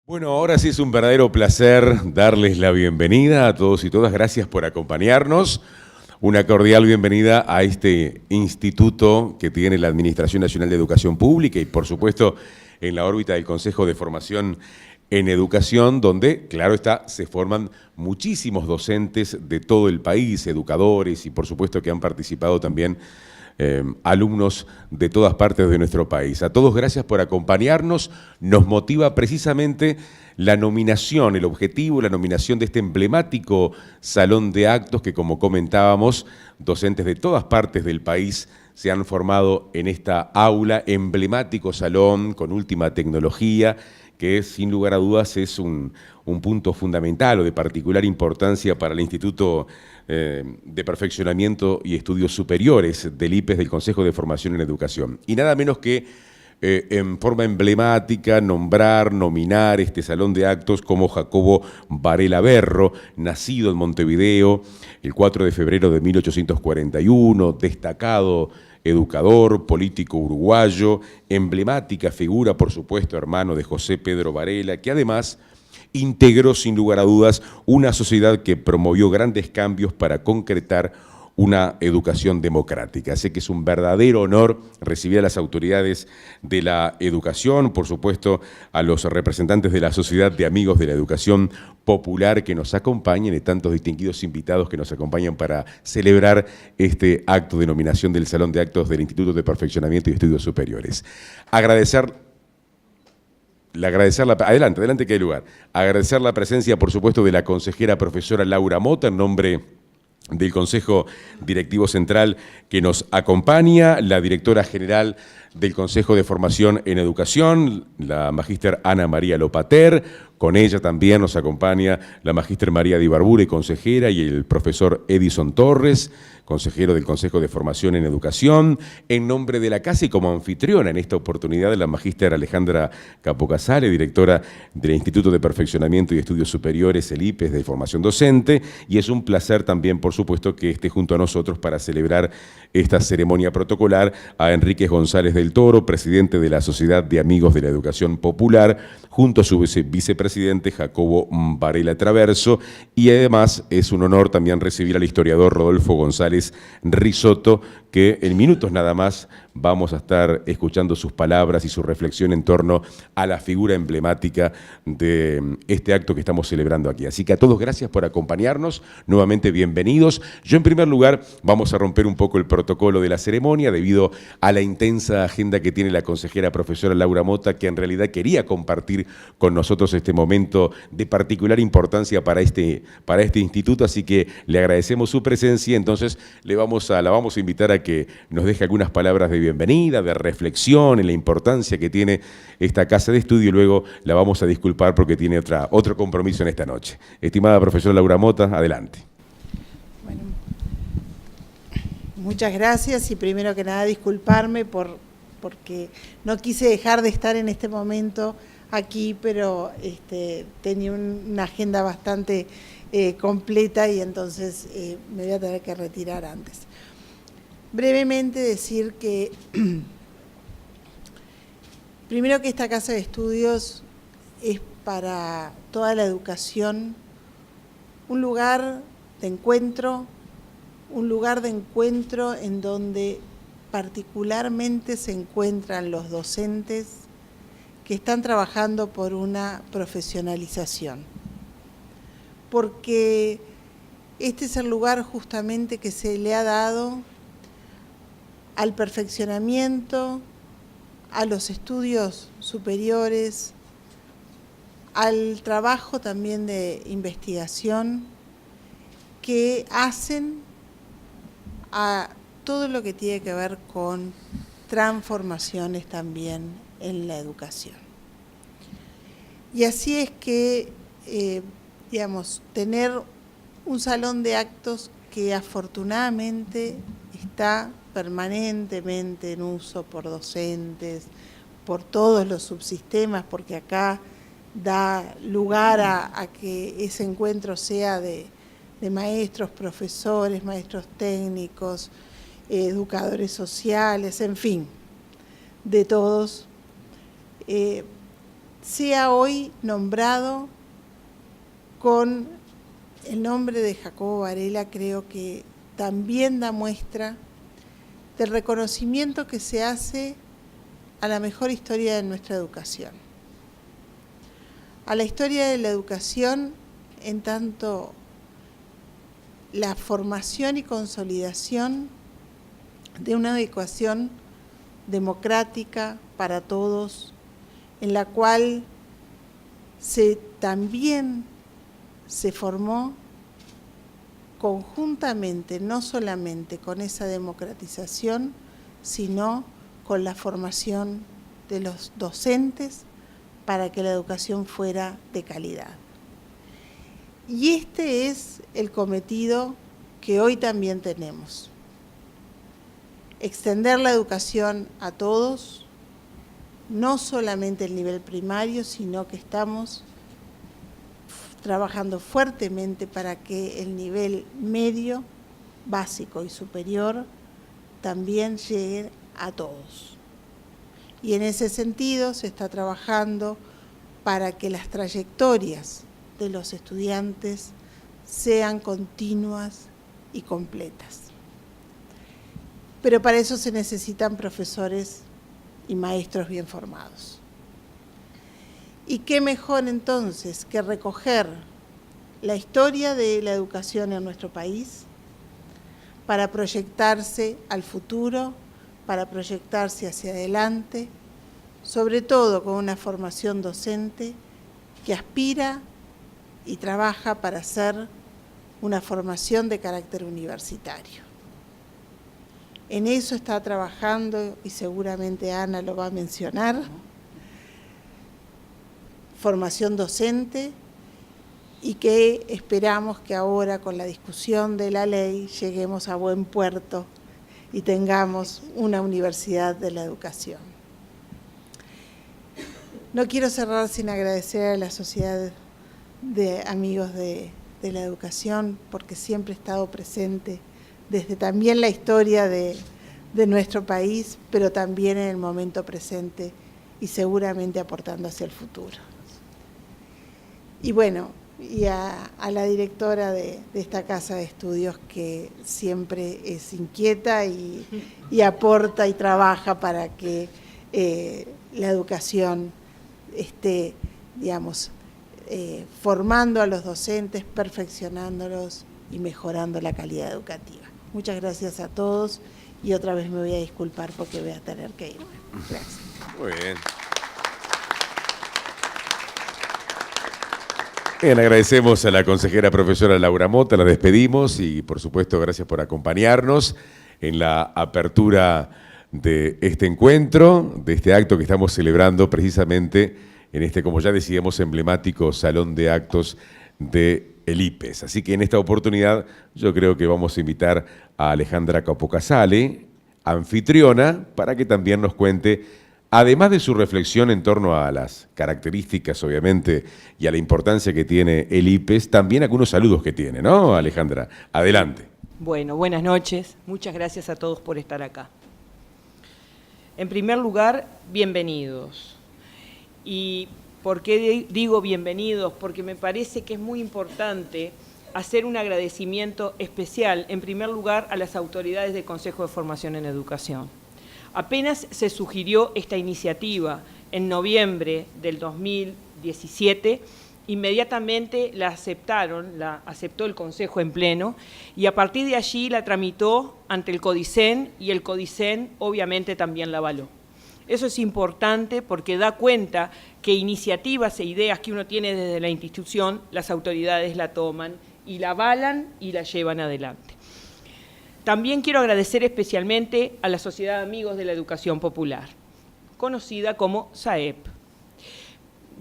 Bueno, ahora sí es un verdadero placer darles la bienvenida a todos y todas. Gracias por acompañarnos. Una cordial bienvenida a este instituto que tiene la Administración Nacional de Educación Pública y, por supuesto, en la órbita del Consejo de Formación en Educación, donde, claro está, se forman muchísimos docentes de todo el país, educadores y, por supuesto, que han participado también alumnos de todas partes de nuestro país. A todos gracias por acompañarnos. Nos motiva precisamente la nominación, el objetivo, la nominación de este emblemático salón de actos que, como comentábamos, docentes de todas partes del país se han formado en esta aula, emblemático salón con última tecnología, que sin lugar a dudas es un punto fundamental o de particular importancia para el Instituto de Perfeccionamiento y Estudios Superiores del IPES, del Consejo de Formación en Educación. Y nada menos que en forma emblemática nominar este salón de actos como Jacobo Varela Berro, nacido en Montevideo el 4 de febrero de 1841, destacado educador, político uruguayo, emblemática figura, por supuesto, hermano de José Pedro Varela, que además integró sin lugar a dudas una sociedad que promovió grandes cambios para concretar una educación democrática. Así que es un verdadero honor recibir a las autoridades de la educación, por supuesto a los representantes de la Sociedad de Amigos de la Educación Popular que nos acompañen y tantos distinguidos invitados que nos acompañan para celebrar este acto de nominación del Salón de Actos del Instituto de Perfeccionamiento y Estudios Superiores. Agradecer adelante que hay lugar. Agradecer la presencia, por supuesto, de la consejera profesora Laura Mota, en nombre del Consejo Directivo Central que nos acompaña, la directora general del Consejo de Formación en Educación, la magíster Ana María Lopater. Con ella también nos acompaña la magíster María Di Barbure, consejera, y el profesor Edison Torres, consejero del Consejo de Formación en Educación. En nombre de la casa y como anfitriona en esta oportunidad, la magíster Alejandra Capocasale, directora del Instituto de Perfeccionamiento y Estudios Superiores, el IPES, de Formación Docente. Y es un placer también, por supuesto, que esté junto a nosotros para celebrar esta ceremonia protocolar a Enríquez González del Toro, presidente de la Sociedad de Amigos de la Educación Popular, junto a su vicepresidente Jacobo Varela Traverso, y además es un honor también recibir al historiador Rodolfo González Risotto, que en minutos nada más vamos a estar escuchando sus palabras y su reflexión en torno a la figura emblemática de este acto que estamos celebrando aquí. Así que a todos gracias por acompañarnos, nuevamente bienvenidos. Yo en primer lugar vamos a romper un poco el protocolo de la ceremonia debido a la intensa agenda que tiene la consejera profesora Laura Mota, que en realidad quería compartir con nosotros este momento de particular importancia para este instituto, así que le agradecemos su presencia. Entonces la vamos a invitar a que nos deje algunas palabras de bienvenida, de reflexión en la importancia que tiene esta casa de estudio, y luego la vamos a disculpar porque tiene otro compromiso en esta noche. Estimada profesora Laura Mota, adelante. Bueno, muchas gracias y primero que nada disculparme porque no quise dejar de estar en este momento aquí, pero tenía una agenda bastante completa y entonces me voy a tener que retirar antes. Brevemente decir que, primero que esta casa de estudios es para toda la educación un lugar de encuentro en donde particularmente se encuentran los docentes que están trabajando por una profesionalización. Porque este es el lugar justamente que se le ha dado al perfeccionamiento, a los estudios superiores, al trabajo también de investigación que hacen a todo lo que tiene que ver con transformaciones también en la educación. Y así es que, tener un salón de actos que afortunadamente está permanentemente en uso por docentes, por todos los subsistemas, porque acá da lugar a que ese encuentro sea de maestros, profesores, maestros técnicos, educadores sociales, en fin, de todos. sea hoy nombrado con el nombre de Jacobo Varela, creo que también da muestra del reconocimiento que se hace a la mejor historia de nuestra educación. A la historia de la educación en tanto la formación y consolidación de una educación democrática para todos, en la cual también se formó conjuntamente, no solamente con esa democratización, sino con la formación de los docentes para que la educación fuera de calidad. Y este es el cometido que hoy también tenemos. Extender la educación a todos, no solamente el nivel primario, sino que estamos trabajando fuertemente para que el nivel medio, básico y superior también llegue a todos. Y en ese sentido se está trabajando para que las trayectorias de los estudiantes sean continuas y completas. Pero para eso se necesitan profesores y maestros bien formados. ¿Y qué mejor entonces que recoger la historia de la educación en nuestro país para proyectarse al futuro, para proyectarse hacia adelante, sobre todo con una formación docente que aspira y trabaja para hacer una formación de carácter universitario? En eso está trabajando, y seguramente Ana lo va a mencionar, formación docente, y que esperamos que ahora con la discusión de la ley lleguemos a buen puerto y tengamos una universidad de la educación. No quiero cerrar sin agradecer a la Sociedad de Amigos de la Educación, porque siempre ha estado presente desde también la historia de nuestro país, pero también en el momento presente y seguramente aportando hacia el futuro. Y bueno, y a la directora de esta casa de estudios, que siempre es inquieta y aporta y trabaja para que la educación esté, digamos, formando a los docentes, perfeccionándolos y mejorando la calidad educativa. Muchas gracias a todos y otra vez me voy a disculpar porque voy a tener que irme. Gracias. Muy bien. Bien, agradecemos a la consejera profesora Laura Mota, la despedimos y por supuesto gracias por acompañarnos en la apertura de este encuentro, de este acto que estamos celebrando precisamente en este, como ya decíamos, emblemático salón de actos de el IPES. Así que en esta oportunidad yo creo que vamos a invitar a Alejandra Capocasale, anfitriona, para que también nos cuente, además de su reflexión en torno a las características, obviamente, y a la importancia que tiene el IPES, también algunos saludos que tiene, ¿no, Alejandra? Adelante. Bueno, buenas noches. Muchas gracias a todos por estar acá. En primer lugar, bienvenidos. ¿Y por qué digo bienvenidos? Porque me parece que es muy importante hacer un agradecimiento especial, en primer lugar, a las autoridades del Consejo de Formación en Educación. Apenas se sugirió esta iniciativa en noviembre del 2017, inmediatamente la aceptó el Consejo en pleno y a partir de allí la tramitó ante el CODICEN y el CODICEN obviamente también la avaló. Eso es importante porque da cuenta que iniciativas e ideas que uno tiene desde la institución, las autoridades la toman y la avalan y la llevan adelante. También quiero agradecer especialmente a la Sociedad de Amigos de la Educación Popular, conocida como SAEP.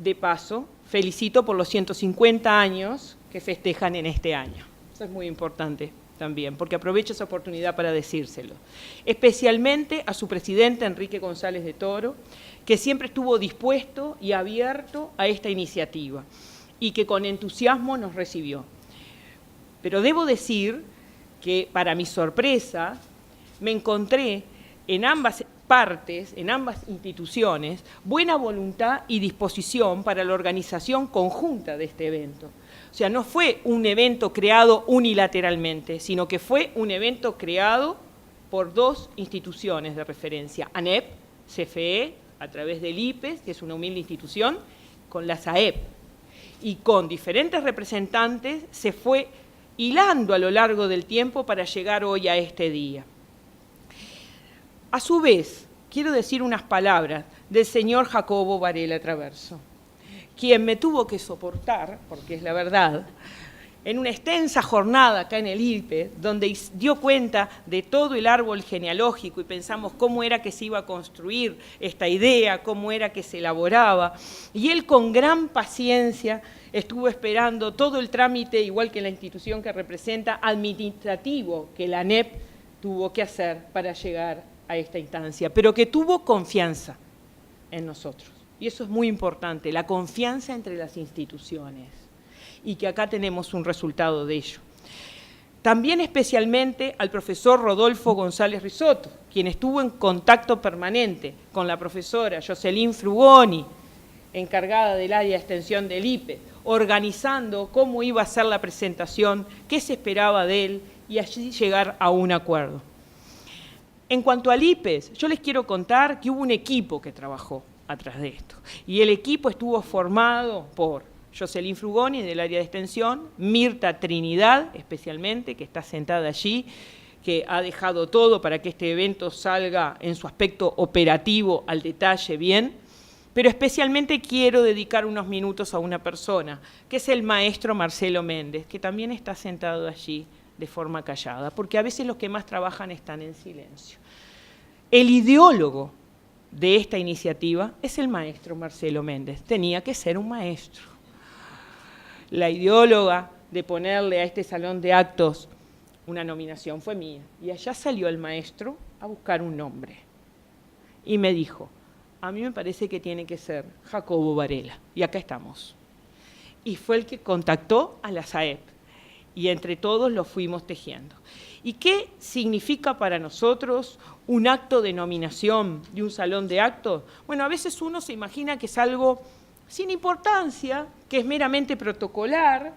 De paso, felicito por los 150 años que festejan en este año. Eso es muy importante también, porque aprovecho esa oportunidad para decírselo. Especialmente a su presidente, Enrique González de Toro, que siempre estuvo dispuesto y abierto a esta iniciativa y que con entusiasmo nos recibió. Pero debo decir que, para mi sorpresa, me encontré en ambas partes, en ambas instituciones, buena voluntad y disposición para la organización conjunta de este evento. O sea, no fue un evento creado unilateralmente, sino que fue un evento creado por dos instituciones de referencia, ANEP, CFE, a través del IPES, que es una humilde institución, con la SAEP. Y con diferentes representantes se fue hilando a lo largo del tiempo para llegar hoy a este día. A su vez, quiero decir unas palabras del señor Jacobo Varela Traverso, quien me tuvo que soportar, porque es la verdad, en una extensa jornada acá en el IPE, donde dio cuenta de todo el árbol genealógico y pensamos cómo era que se iba a construir esta idea, cómo era que se elaboraba, y él con gran paciencia estuvo esperando todo el trámite, igual que la institución que representa, administrativo que la ANEP tuvo que hacer para llegar a esta instancia, pero que tuvo confianza en nosotros. Y eso es muy importante, la confianza entre las instituciones, y que acá tenemos un resultado de ello. También especialmente al profesor Rodolfo González Risotto, quien estuvo en contacto permanente con la profesora Jocelyn Frugoni, encargada del área de extensión del IPE, organizando cómo iba a ser la presentación, qué se esperaba de él, y allí llegar a un acuerdo. En cuanto al IPES, yo les quiero contar que hubo un equipo que trabajó atrás de esto, y el equipo estuvo formado por Jocelyn Frugoni, del área de extensión, Mirta Trinidad, especialmente, que está sentada allí, que ha dejado todo para que este evento salga en su aspecto operativo al detalle bien, pero especialmente quiero dedicar unos minutos a una persona, que es el maestro Marcelo Méndez, que también está sentado allí de forma callada, porque a veces los que más trabajan están en silencio. El ideólogo de esta iniciativa es el maestro Marcelo Méndez, tenía que ser un maestro. La ideóloga de ponerle a este salón de actos una nominación fue mía, y allá salió el maestro a buscar un nombre. Y me dijo, a mí me parece que tiene que ser Jacobo Varela, y acá estamos. Y fue el que contactó a la SAEP, y entre todos lo fuimos tejiendo. ¿Y qué significa para nosotros un acto de nominación de un salón de actos? Bueno, a veces uno se imagina que es algo sin importancia, que es meramente protocolar,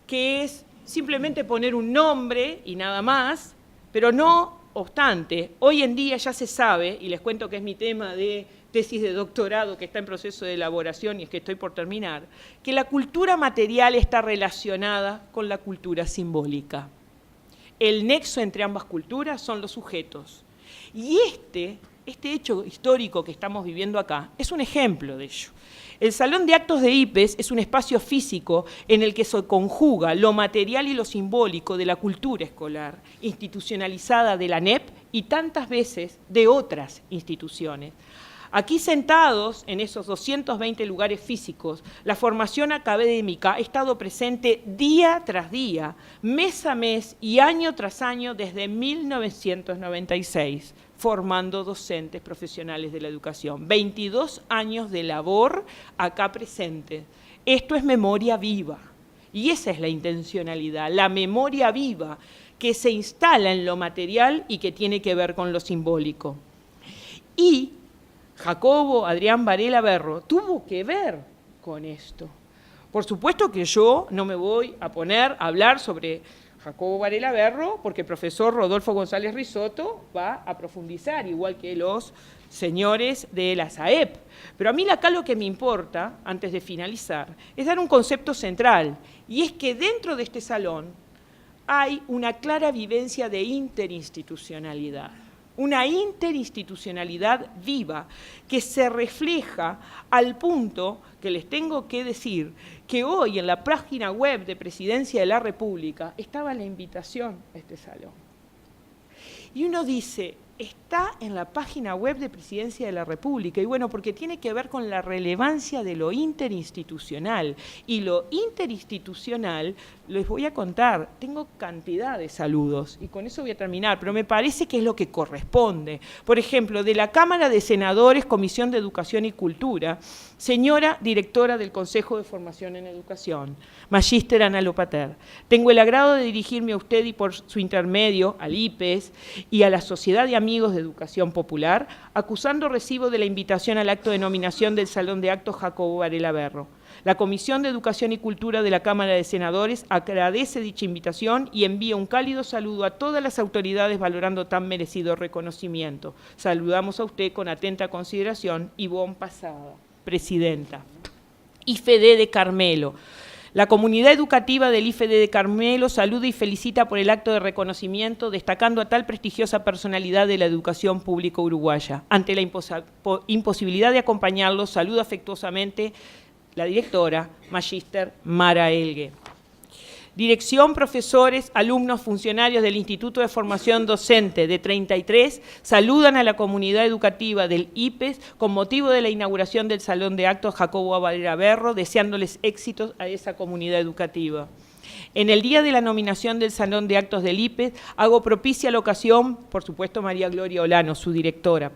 que es simplemente poner un nombre y nada más, pero no obstante, hoy en día ya se sabe, y les cuento que es mi tema de tesis de doctorado que está en proceso de elaboración y es que estoy por terminar, que la cultura material está relacionada con la cultura simbólica. El nexo entre ambas culturas son los sujetos. Y este hecho histórico que estamos viviendo acá es un ejemplo de ello. El Salón de Actos de IPES es un espacio físico en el que se conjuga lo material y lo simbólico de la cultura escolar, institucionalizada de la ANEP y tantas veces de otras instituciones. Aquí sentados en esos 220 lugares físicos, la formación académica ha estado presente día tras día, mes a mes y año tras año desde 1996, formando docentes profesionales de la educación. 22 años de labor acá presentes. Esto es memoria viva y esa es la intencionalidad, la memoria viva que se instala en lo material y que tiene que ver con lo simbólico. Y Jacobo Adrián Varela Berro tuvo que ver con esto. Por supuesto que yo no me voy a poner a hablar sobre Jacobo Varela Berro porque el profesor Rodolfo González Risotto va a profundizar, igual que los señores de la SAEP. Pero a mí acá lo que me importa, antes de finalizar, es dar un concepto central, y es que dentro de este salón hay una clara vivencia de interinstitucionalidad. Una interinstitucionalidad viva que se refleja al punto que les tengo que decir que hoy en la página web de Presidencia de la República estaba la invitación a este salón. Y uno dice, está en la página web de Presidencia de la República, y bueno, porque tiene que ver con la relevancia de lo interinstitucional. Y lo interinstitucional, les voy a contar, tengo cantidad de saludos, y con eso voy a terminar, pero me parece que es lo que corresponde. Por ejemplo, de la Cámara de Senadores, Comisión de Educación y Cultura, señora directora del Consejo de Formación en Educación, Magíster Ana Lopater, tengo el agrado de dirigirme a usted y por su intermedio, al IPES y a la Sociedad de amigos de Educación Popular, acusando recibo de la invitación al acto de nominación del Salón de Actos Jacobo Varela Berro. La Comisión de Educación y Cultura de la Cámara de Senadores agradece dicha invitación y envía un cálido saludo a todas las autoridades valorando tan merecido reconocimiento. Saludamos a usted con atenta consideración y bon pasada. Presidenta. IFED de Carmelo. La comunidad educativa del IFED de Carmelo saluda y felicita por el acto de reconocimiento, destacando a tal prestigiosa personalidad de la educación pública uruguaya. Ante la imposibilidad de acompañarlos, saluda afectuosamente la directora, Magíster Mara Elgue. Dirección, profesores, alumnos, funcionarios del Instituto de Formación Docente de 33 saludan a la comunidad educativa del IPES con motivo de la inauguración del Salón de Actos Jacobo Varela Berro, deseándoles éxitos a esa comunidad educativa. En el día de la nominación del Salón de Actos del IPES, hago propicia la ocasión, por supuesto María Gloria Olano, su directora,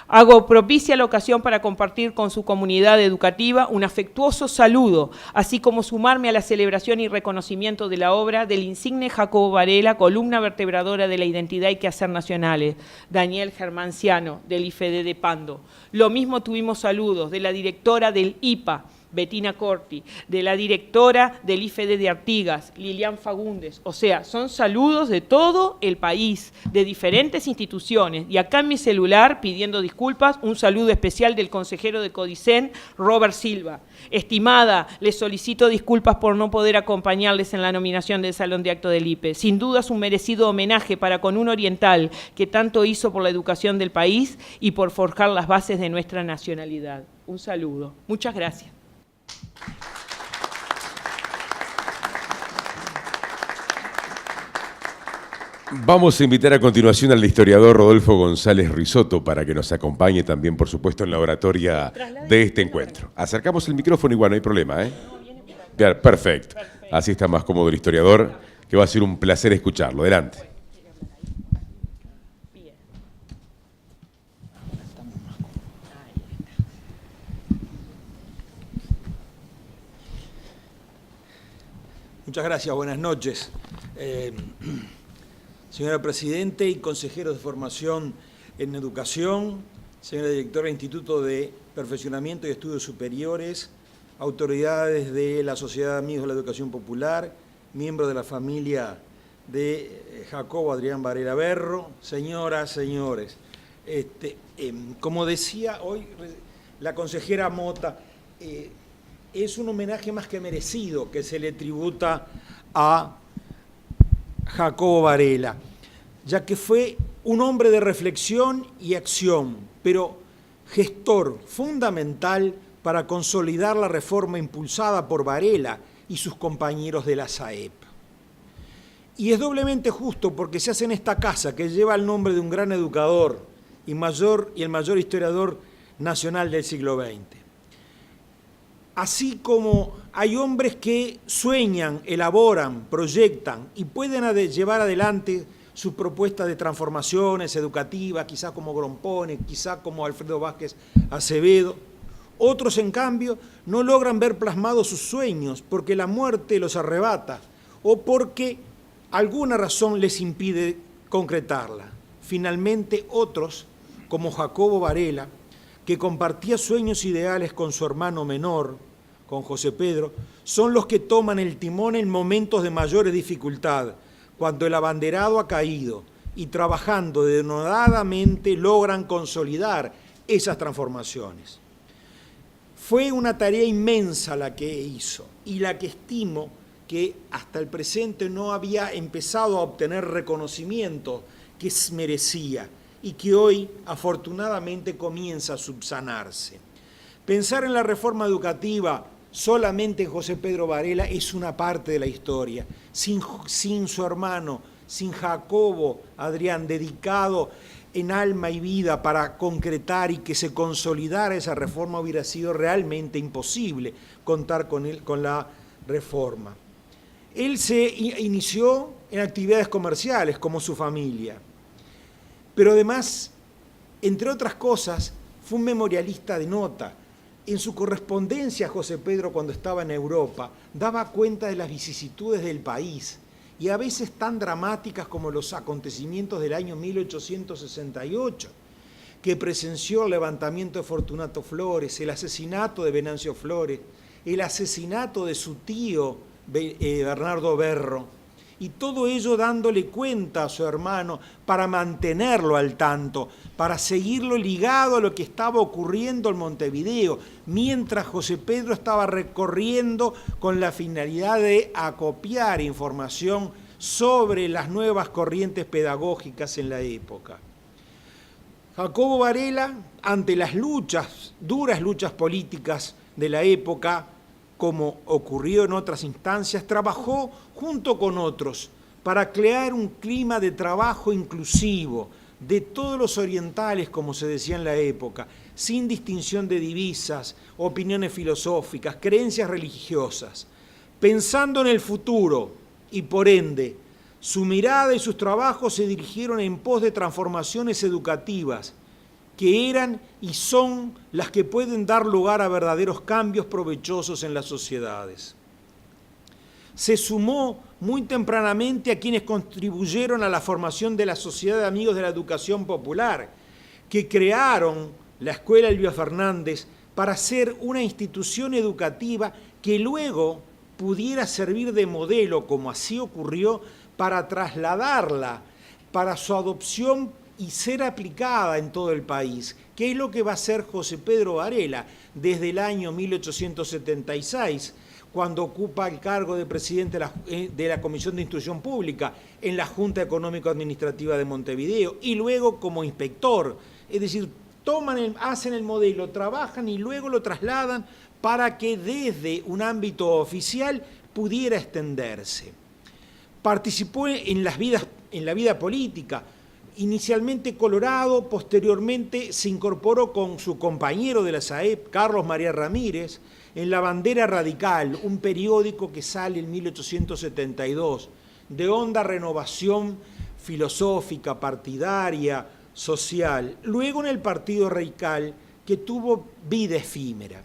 hago propicia la ocasión para compartir con su comunidad educativa un afectuoso saludo, así como sumarme a la celebración y reconocimiento de la obra del insigne Jacobo Varela, columna vertebradora de la identidad y quehacer nacionales, Daniel Germanciano, del IFED de Pando. Lo mismo tuvimos saludos de la directora del IPA, Bettina Corti, de la directora del IFED de Artigas, Lilian Fagundes. O sea, son saludos de todo el país, de diferentes instituciones. Y acá en mi celular, pidiendo disculpas, un saludo especial del consejero de Codicen, Robert Silva. Estimada, les solicito disculpas por no poder acompañarles en la nominación del Salón de Actos del IPE. Sin duda es un merecido homenaje para con un oriental que tanto hizo por la educación del país y por forjar las bases de nuestra nacionalidad. Un saludo. Muchas gracias. Vamos a invitar a continuación al historiador Rodolfo González Risotto para que nos acompañe también, por supuesto, en la oratoria de este encuentro. Acercamos el micrófono, igual no hay problema, ¿eh? Bien, perfecto. Así está más cómodo el historiador, que va a ser un placer escucharlo. Adelante. Muchas gracias, buenas noches. Señora Presidente y consejeros de formación en educación, señora directora del Instituto de Perfeccionamiento y Estudios Superiores, autoridades de la Sociedad de Amigos de la Educación Popular, miembros de la familia de Jacobo Adrián Varela Berro, señoras, señores. Como decía hoy la consejera Mota, es un homenaje más que merecido que se le tributa a Jacobo Varela, ya que fue un hombre de reflexión y acción, pero gestor fundamental para consolidar la reforma impulsada por Varela y sus compañeros de la SAEP. Y es doblemente justo porque se hace en esta casa, que lleva el nombre de un gran educador y el mayor historiador nacional del siglo XX. Así como hay hombres que sueñan, elaboran, proyectan y pueden llevar adelante sus propuestas de transformaciones educativas, quizá como Grompone, quizá como Alfredo Vázquez Acevedo. Otros, en cambio, no logran ver plasmados sus sueños porque la muerte los arrebata o porque alguna razón les impide concretarla. Finalmente, otros, como Jacobo Varela, que compartía sueños ideales con su hermano menor, con José Pedro, son los que toman el timón en momentos de mayor dificultad, cuando el abanderado ha caído, y trabajando denodadamente logran consolidar esas transformaciones. Fue una tarea inmensa la que hizo, y la que estimo que hasta el presente no había empezado a obtener reconocimiento que merecía, y que hoy, afortunadamente, comienza a subsanarse. Pensar en la reforma educativa solamente en José Pedro Varela es una parte de la historia. Sin su hermano, sin Jacobo Adrián, dedicado en alma y vida para concretar y que se consolidara esa reforma, hubiera sido realmente imposible contar con la reforma. Él se inició en actividades comerciales, como su familia. Pero además, entre otras cosas, fue un memorialista de nota. En su correspondencia a José Pedro cuando estaba en Europa, daba cuenta de las vicisitudes del país y a veces tan dramáticas como los acontecimientos del año 1868, que presenció el levantamiento de Fortunato Flores, el asesinato de Venancio Flores, el asesinato de su tío Bernardo Berro, y todo ello dándole cuenta a su hermano para mantenerlo al tanto, para seguirlo ligado a lo que estaba ocurriendo en Montevideo, mientras José Pedro estaba recorriendo con la finalidad de acopiar información sobre las nuevas corrientes pedagógicas en la época. Jacobo Varela, ante las duras luchas políticas de la época, como ocurrió en otras instancias, trabajó junto con otros para crear un clima de trabajo inclusivo de todos los orientales, como se decía en la época, sin distinción de divisas, opiniones filosóficas, creencias religiosas, pensando en el futuro y por ende, su mirada y sus trabajos se dirigieron en pos de transformaciones educativas que eran y son las que pueden dar lugar a verdaderos cambios provechosos en las sociedades. Se sumó muy tempranamente a quienes contribuyeron a la formación de la Sociedad de Amigos de la Educación Popular, que crearon la Escuela Elbio Fernández para ser una institución educativa que luego pudiera servir de modelo, como así ocurrió, para trasladarla, para su adopción y ser aplicada en todo el país, que es lo que va a hacer José Pedro Varela desde el año 1876, cuando ocupa el cargo de presidente de la Comisión de Instrucción Pública en la Junta Económico-Administrativa de Montevideo, y luego como inspector, es decir, hacen el modelo, trabajan y luego lo trasladan para que desde un ámbito oficial pudiera extenderse. Participó en la vida política, inicialmente colorado, posteriormente se incorporó con su compañero de la SAEP, Carlos María Ramírez, en La Bandera Radical, un periódico que sale en 1872, de honda renovación filosófica, partidaria, social. Luego en el Partido Radical, que tuvo vida efímera.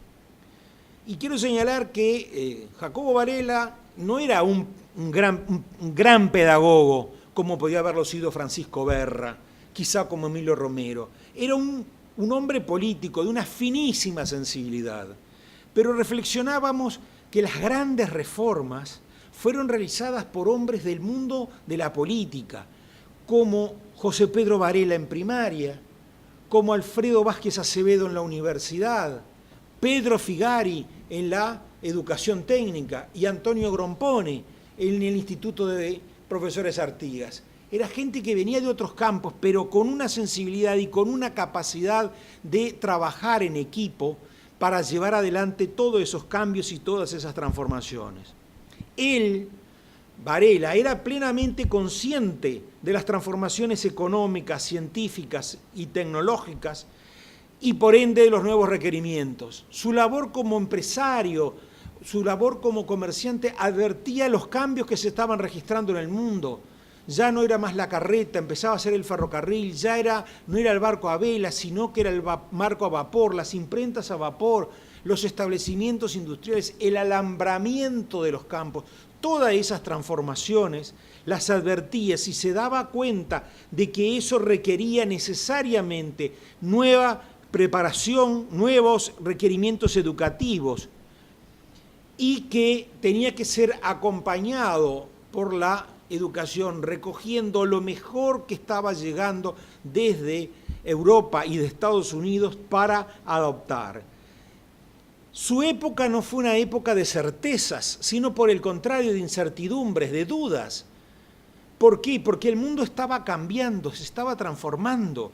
Y quiero señalar que Jacobo Varela no era un gran pedagogo, como podía haberlo sido Francisco Berra, quizá como Emilio Romero. Era un hombre político de una finísima sensibilidad. Pero reflexionábamos que las grandes reformas fueron realizadas por hombres del mundo de la política, como José Pedro Varela en primaria, como Alfredo Vázquez Acevedo en la universidad, Pedro Figari en la educación técnica y Antonio Grompone en el Instituto de Profesores Artigas. Era gente que venía de otros campos, pero con una sensibilidad y con una capacidad de trabajar en equipo para llevar adelante todos esos cambios y todas esas transformaciones. Él, Varela, era plenamente consciente de las transformaciones económicas, científicas y tecnológicas y por ende de los nuevos requerimientos. Su labor como empresario, su labor como comerciante advertía los cambios que se estaban registrando en el mundo. Ya no era más la carreta, empezaba a ser el ferrocarril, no era el barco a vela, sino que era el barco a vapor, las imprentas a vapor, los establecimientos industriales, el alambramiento de los campos. Todas esas transformaciones las advertía y se daba cuenta de que eso requería necesariamente nueva preparación, nuevos requerimientos educativos y que tenía que ser acompañado por la educación, recogiendo lo mejor que estaba llegando desde Europa y de Estados Unidos para adoptar. Su época no fue una época de certezas, sino por el contrario de incertidumbres, de dudas. ¿Por qué? Porque el mundo estaba cambiando, se estaba transformando,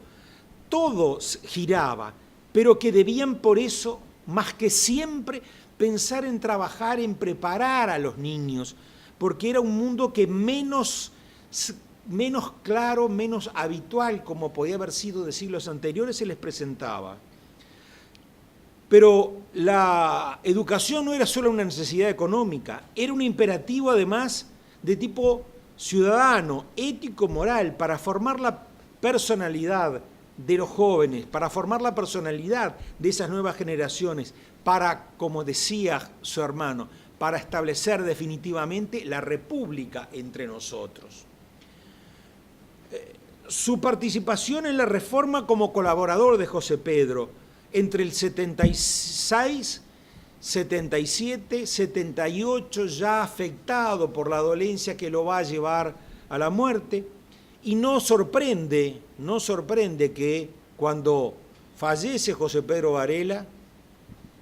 todo giraba, pero que debían por eso, más que siempre, pensar en trabajar, en preparar a los niños, porque era un mundo que menos claro, menos habitual, como podía haber sido de siglos anteriores, se les presentaba. Pero la educación no era solo una necesidad económica, era un imperativo además de tipo ciudadano, ético, moral, para formar la personalidad de los jóvenes, para formar la personalidad de esas nuevas generaciones, para, como decía su hermano, para establecer definitivamente la república entre nosotros. Su participación en la reforma como colaborador de José Pedro entre el 76, 77, 78, ya afectado por la dolencia que lo va a llevar a la muerte, y no sorprende que cuando fallece José Pedro Varela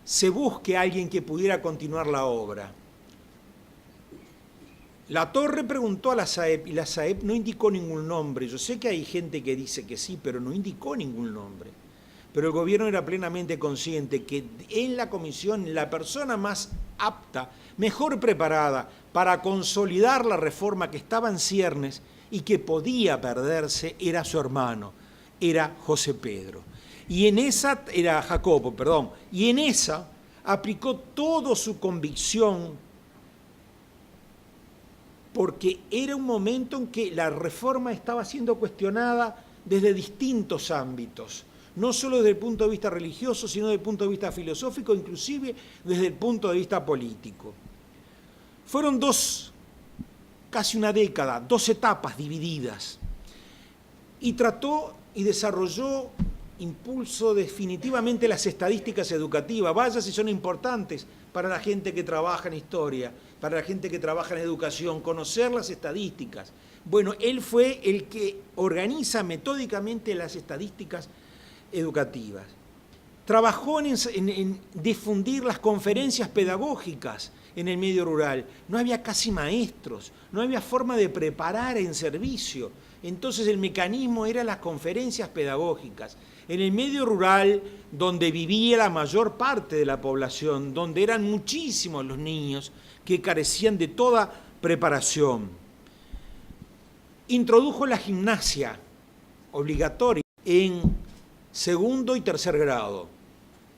se busque a alguien que pudiera continuar la obra. Latorre preguntó a la SAEP y la SAEP no indicó ningún nombre. Yo sé que hay gente que dice que sí, pero no indicó ningún nombre. Pero el gobierno era plenamente consciente que en la comisión la persona más apta, mejor preparada para consolidar la reforma que estaba en ciernes y que podía perderse era su hermano, era José Pedro. Y en esa, era Jacobo, perdón, y en esa aplicó toda su convicción, porque era un momento en que la reforma estaba siendo cuestionada desde distintos ámbitos, no solo desde el punto de vista religioso, sino desde el punto de vista filosófico, inclusive desde el punto de vista político. Fueron casi una década, 2 etapas divididas, y trató y desarrolló, impulsó definitivamente las estadísticas educativas. Vaya si son importantes para la gente que trabaja en historia, para la gente que trabaja en educación, conocer las estadísticas. Bueno, él fue el que organiza metódicamente las estadísticas educativas. Trabajó en difundir las conferencias pedagógicas en el medio rural. No había casi maestros, no había forma de preparar en servicio. Entonces el mecanismo era las conferencias pedagógicas. En el medio rural, donde vivía la mayor parte de la población, donde eran muchísimos los niños que carecían de toda preparación. Introdujo la gimnasia obligatoria en 2º y 3er grado,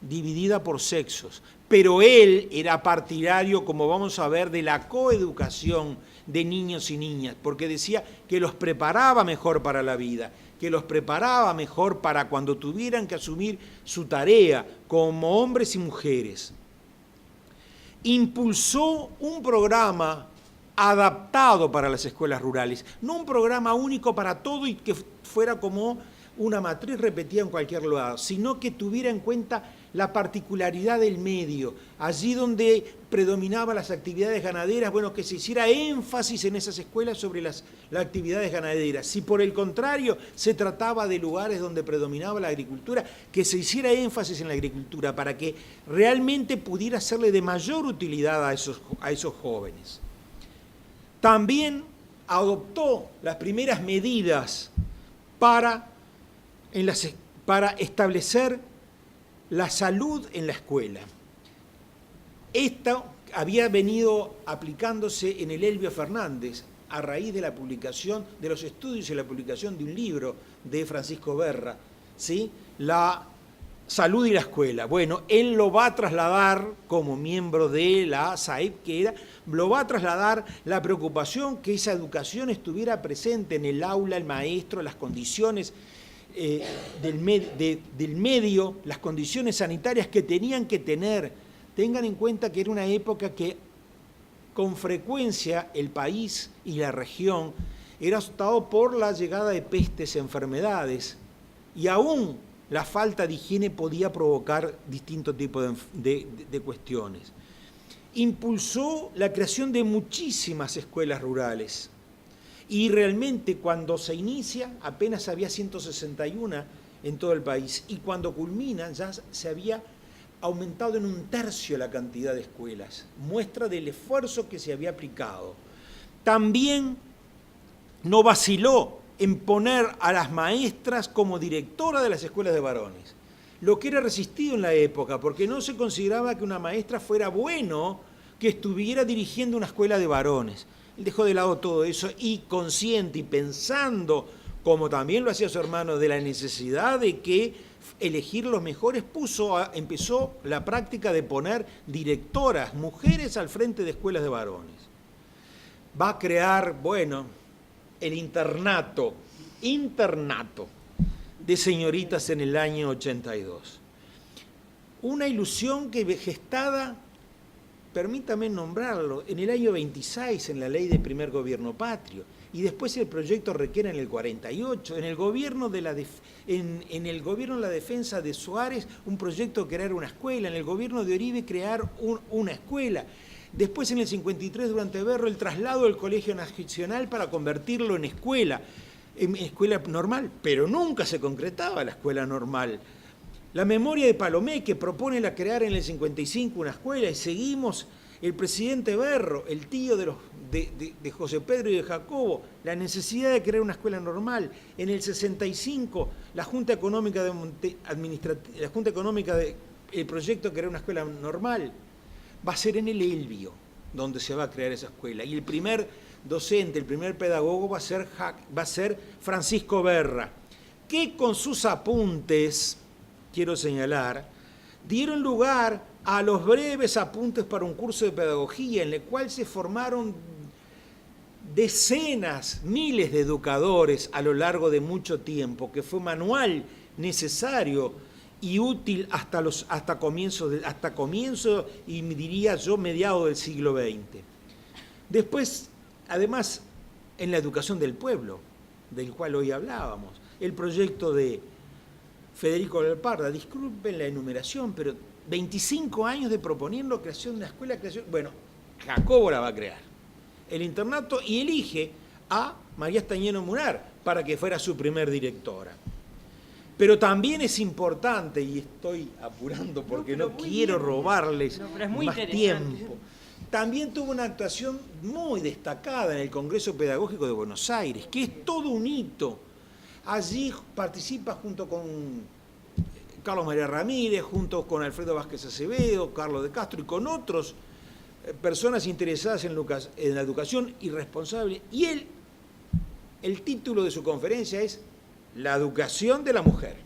dividida por sexos. Pero él era partidario, como vamos a ver, de la coeducación de niños y niñas, porque decía que los preparaba mejor para la vida, que los preparaba mejor para cuando tuvieran que asumir su tarea como hombres y mujeres. Impulsó un programa adaptado para las escuelas rurales, no un programa único para todo y que fuera como una matriz repetida en cualquier lugar, sino que tuviera en cuenta la particularidad del medio, allí donde predominaban las actividades ganaderas, bueno, que se hiciera énfasis en esas escuelas sobre las actividades ganaderas. Si por el contrario se trataba de lugares donde predominaba la agricultura, que se hiciera énfasis en la agricultura para que realmente pudiera serle de mayor utilidad a esos jóvenes. También adoptó las primeras medidas para establecer la salud en la escuela. Esto había venido aplicándose en el Elbio Fernández a raíz de la publicación de los estudios y la publicación de un libro de Francisco Berra, ¿sí? La salud y la escuela. Bueno, él lo va a trasladar como miembro de la SAEP, lo va a trasladar la preocupación que esa educación estuviera presente en el aula, el maestro, las condiciones del medio, las condiciones sanitarias que tenían que tener. Tengan en cuenta que era una época que con frecuencia el país y la región era azotado por la llegada de pestes, enfermedades, y aún la falta de higiene podía provocar distintos tipos de cuestiones. Impulsó la creación de muchísimas escuelas rurales. Y realmente cuando se inicia apenas había 161 en todo el país, y cuando culmina ya se había aumentado en 1/3 la cantidad de escuelas, muestra del esfuerzo que se había aplicado. También no vaciló en poner a las maestras como directora de las escuelas de varones, lo que era resistido en la época, porque no se consideraba que una maestra fuera bueno que estuviera dirigiendo una escuela de varones. Él dejó de lado todo eso y consciente y pensando, como también lo hacía su hermano, de la necesidad de que elegir los mejores, empezó la práctica de poner directoras, mujeres al frente de escuelas de varones. Va a crear, bueno, el internato de señoritas en el año 82. Una ilusión que gestada permítame nombrarlo, en el año 26 en la ley de primer gobierno patrio, y después el proyecto Requena en el 48, en el gobierno de la defensa de Suárez, un proyecto crear una escuela, en el gobierno de Oribe crear una escuela. Después en el 53 durante Berro el traslado del Colegio Nacional para convertirlo en escuela normal, pero nunca se concretaba la escuela normal. La memoria de Palomé que propone crear en el 55 una escuela y seguimos el presidente Berro, el tío de José Pedro y de Jacobo, la necesidad de crear una escuela normal. En el 65 la Junta Económica el proyecto de crear una escuela normal. Va a ser en el Elbio donde se va a crear esa escuela. Y el primer docente, el primer pedagogo va a ser Francisco Berra, que con sus apuntes, quiero señalar, dieron lugar a los breves apuntes para un curso de pedagogía en el cual se formaron decenas, miles de educadores a lo largo de mucho tiempo, que fue manual necesario y útil hasta comienzo y diría yo mediados del siglo XX. Después, además, en la educación del pueblo, del cual hoy hablábamos, el proyecto de Federico Alparda, disculpen la enumeración, pero 25 años de proponiendo creación de una escuela, bueno, Jacobo la va a crear, el internato, y elige a María Stañero Munar para que fuera su primer directora. Pero también es importante, y estoy apurando porque no quiero robarles más tiempo, también tuvo una actuación muy destacada en el Congreso Pedagógico de Buenos Aires, que es todo un hito. Allí participa junto con Carlos María Ramírez, junto con Alfredo Vázquez Acevedo, Carlos de Castro y con otras personas interesadas en la educación y responsables. Y el título de su conferencia es La educación de la mujer.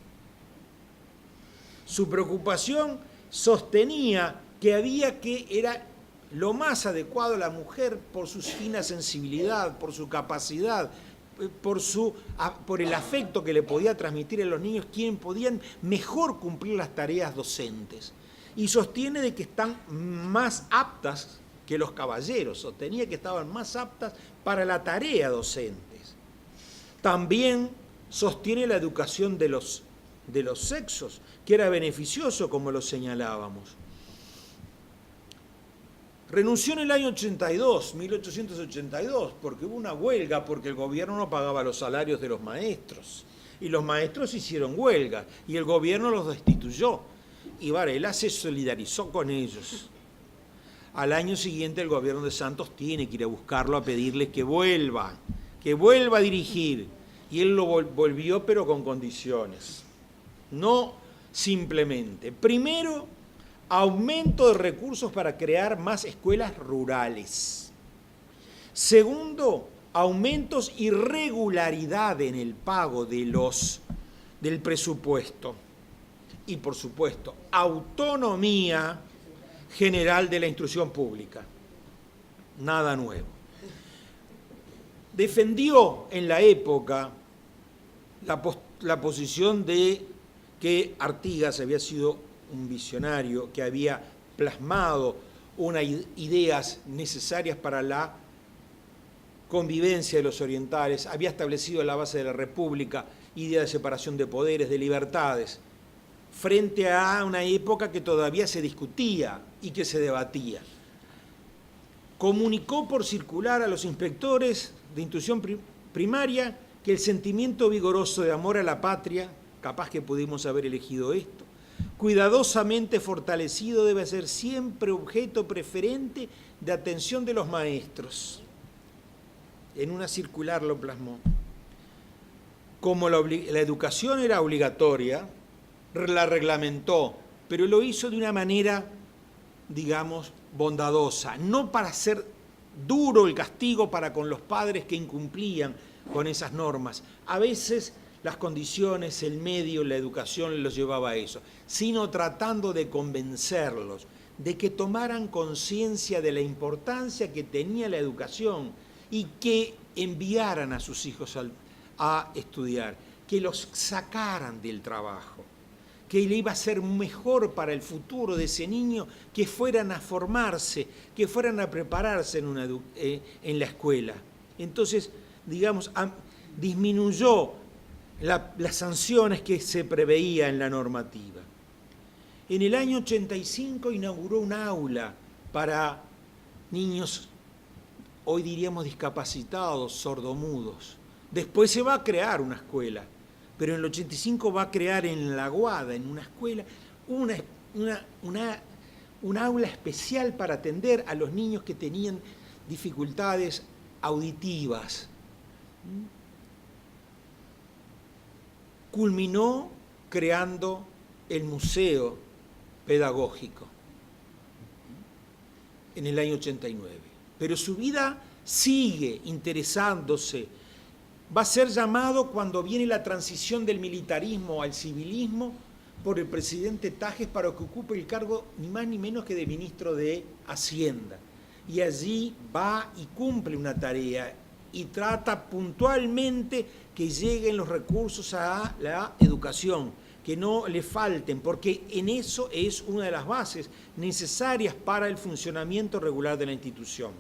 Su preocupación sostenía que era lo más adecuado a la mujer por su fina sensibilidad, por su capacidad, por el afecto que le podía transmitir a los niños, quienes podían mejor cumplir las tareas docentes. Y sostiene de que están más aptas que los caballeros, sostenía que estaban más aptas para la tarea docentes. También sostiene la educación de los sexos, que era beneficioso, como lo señalábamos. Renunció en el año 1882, porque hubo una huelga, porque el gobierno no pagaba los salarios de los maestros. Y los maestros hicieron huelga, y el gobierno los destituyó. Y Varela se solidarizó con ellos. Al año siguiente el gobierno de Santos tiene que ir a buscarlo, a pedirle que vuelva a dirigir. Y él lo volvió, pero con condiciones. No simplemente. Primero, aumento de recursos para crear más escuelas rurales. Segundo, aumentos y regularidad en el pago del presupuesto. Y, por supuesto, autonomía general de la instrucción pública. Nada nuevo. Defendió en la época la posición de que Artigas había sido un visionario que había plasmado unas ideas necesarias para la convivencia de los orientales, había establecido la base de la República, idea de separación de poderes, de libertades, frente a una época que todavía se discutía y que se debatía. Comunicó por circular a los inspectores de instrucción primaria que el sentimiento vigoroso de amor a la patria, capaz que pudimos haber elegido esto, cuidadosamente fortalecido, debe ser siempre objeto preferente de atención de los maestros. En una circular lo plasmó. Como la educación era obligatoria, la reglamentó, pero lo hizo de una manera, digamos, bondadosa, no para hacer duro el castigo para con los padres que incumplían con esas normas. A veces las condiciones, el medio, la educación los llevaba a eso, sino tratando de convencerlos de que tomaran conciencia de la importancia que tenía la educación y que enviaran a sus hijos a estudiar, que los sacaran del trabajo, que le iba a ser mejor para el futuro de ese niño que fueran a formarse, que fueran a prepararse en la escuela. Entonces, digamos, disminuyó las sanciones que se preveía en la normativa. En el año 85 inauguró un aula para niños, hoy diríamos discapacitados, sordomudos. Después se va a crear una escuela, pero en el 85 va a crear en La Aguada, en una escuela, un aula especial para atender a los niños que tenían dificultades auditivas. Culminó creando el Museo Pedagógico en el año 89. Pero su vida sigue interesándose. Va a ser llamado, cuando viene la transición del militarismo al civilismo, por el presidente Tajes para que ocupe el cargo ni más ni menos que de ministro de Hacienda. Y allí va y cumple una tarea y trata puntualmente que lleguen los recursos a la educación, que no le falten, porque en eso es una de las bases necesarias para el funcionamiento regular de la institución.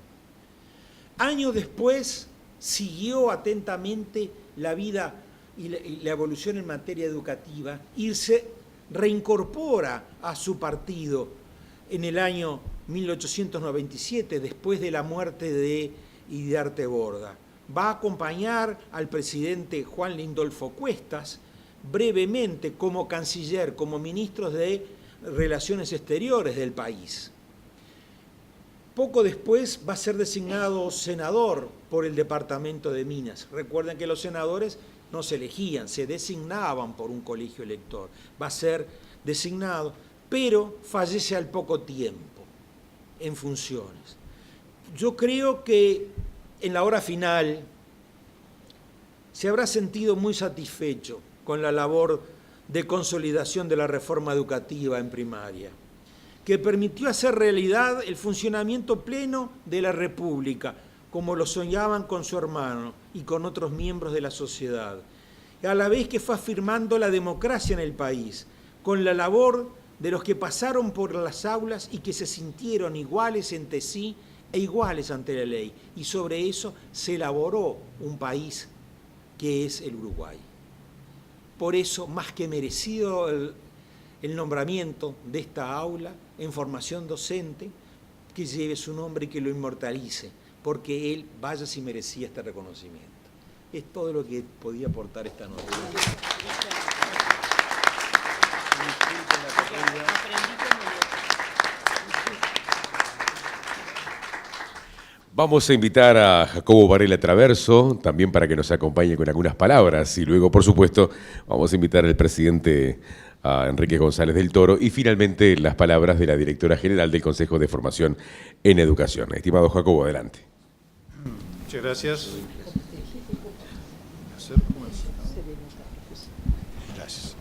Años después siguió atentamente la vida y la evolución en materia educativa y se reincorpora a su partido en el año 1897, después de la muerte de Iriarte Borda. Va a acompañar al presidente Juan Lindolfo Cuestas brevemente como canciller, como ministro de Relaciones Exteriores del país. Poco después va a ser designado senador por el departamento de Minas. Recuerden que los senadores no se elegían, se designaban por un colegio elector. Va a ser designado, pero fallece al poco tiempo en funciones. Yo creo que en la hora final se habrá sentido muy satisfecho con la labor de consolidación de la reforma educativa en primaria, que permitió hacer realidad el funcionamiento pleno de la República, como lo soñaban con su hermano y con otros miembros de la sociedad, y a la vez que fue afirmando la democracia en el país, con la labor de los que pasaron por las aulas y que se sintieron iguales entre sí e iguales ante la ley. Y sobre eso se elaboró un país que es el Uruguay. Por eso, más que merecido el nombramiento de esta aula en formación docente, que lleve su nombre y que lo inmortalice, porque él, vaya si merecía este reconocimiento. Es todo lo que podía aportar esta noche. Vamos a invitar a Jacobo Varela Traverso, también para que nos acompañe con algunas palabras, y luego, por supuesto, vamos a invitar al presidente a Enrique González del Toro, y finalmente las palabras de la directora general del Consejo de Formación en Educación. Estimado Jacobo, adelante. Muchas gracias. Gracias.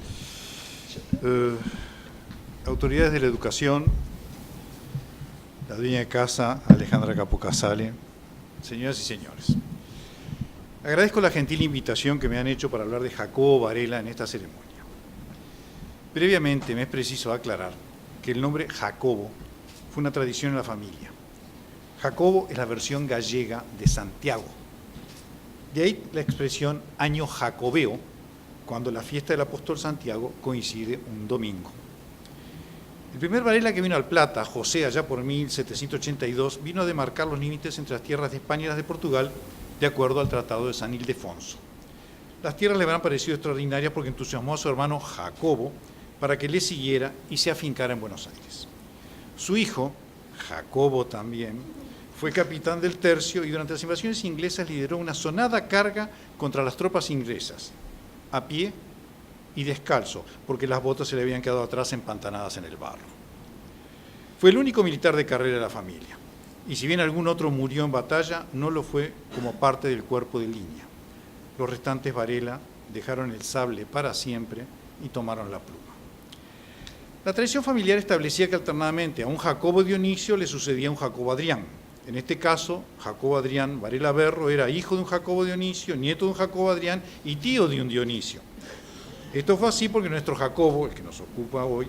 Autoridades de la educación, la dueña de casa, Alejandra Capo Casale, señoras y señores. Agradezco la gentil invitación que me han hecho para hablar de Jacobo Varela en esta ceremonia. Previamente me es preciso aclarar que el nombre Jacobo fue una tradición en la familia. Jacobo es la versión gallega de Santiago. De ahí la expresión año jacobeo, cuando la fiesta del apóstol Santiago coincide un domingo. El primer Varela que vino al Plata, José, allá por 1782, vino a demarcar los límites entre las tierras de España y las de Portugal, de acuerdo al Tratado de San Ildefonso. Las tierras le habrán parecido extraordinarias porque entusiasmó a su hermano Jacobo para que le siguiera y se afincara en Buenos Aires. Su hijo, Jacobo también, fue capitán del tercio y durante las invasiones inglesas lideró una sonada carga contra las tropas inglesas, a pie y descalzo, porque las botas se le habían quedado atrás empantanadas en el barro. Fue el único militar de carrera de la familia, y si bien algún otro murió en batalla, no lo fue como parte del cuerpo de línea. Los restantes Varela dejaron el sable para siempre y tomaron la pluma. La tradición familiar establecía que alternadamente a un Jacobo Dionisio le sucedía un Jacobo Adrián. En este caso, Jacobo Adrián Varela Berro era hijo de un Jacobo Dionisio, nieto de un Jacobo Adrián y tío de un Dionisio. Esto fue así porque nuestro Jacobo, el que nos ocupa hoy,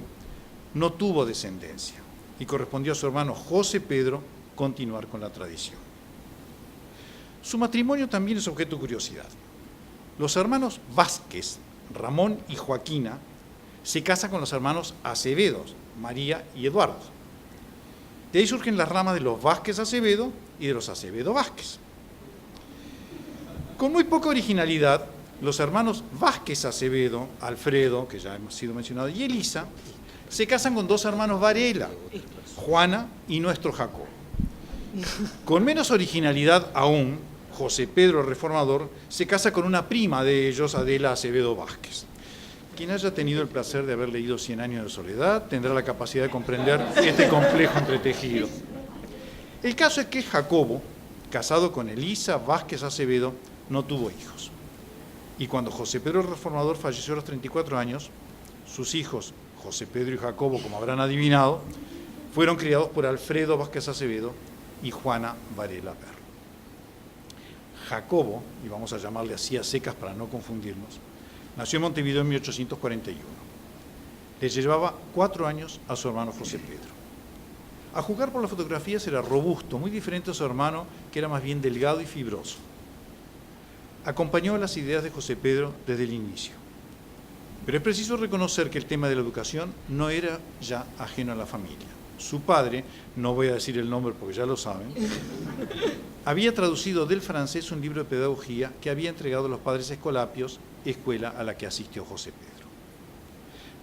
no tuvo descendencia y correspondió a su hermano José Pedro continuar con la tradición. Su matrimonio también es objeto de curiosidad. Los hermanos Vázquez, Ramón y Joaquina, se casan con los hermanos Acevedo, María y Eduardo. De ahí surgen las ramas de los Vázquez Acevedo y de los Acevedo Vázquez. Con muy poca originalidad, los hermanos Vázquez Acevedo, Alfredo, que ya hemos sido mencionado, y Elisa, se casan con dos hermanos Varela, Juana y nuestro Jacobo. Con menos originalidad aún, José Pedro Reformador se casa con una prima de ellos, Adela Acevedo Vázquez. Quien haya tenido el placer de haber leído 100 años de soledad tendrá la capacidad de comprender este complejo entretejido. El caso es que Jacobo, casado con Elisa Vázquez Acevedo, no tuvo hijos. Y cuando José Pedro el Reformador falleció a los 34 años, sus hijos, José Pedro y Jacobo, como habrán adivinado, fueron criados por Alfredo Vázquez Acevedo y Juana Varela Perro. Jacobo, y vamos a llamarle así a secas para no confundirnos, nació en Montevideo en 1841. Le llevaba 4 años a su hermano José Pedro. A juzgar por las fotografías era robusto, muy diferente a su hermano, que era más bien delgado y fibroso. Acompañó las ideas de José Pedro desde el inicio. Pero es preciso reconocer que el tema de la educación no era ya ajeno a la familia. Su padre, no voy a decir el nombre porque ya lo saben, había traducido del francés un libro de pedagogía que había entregado a los padres escolapios, escuela a la que asistió José Pedro.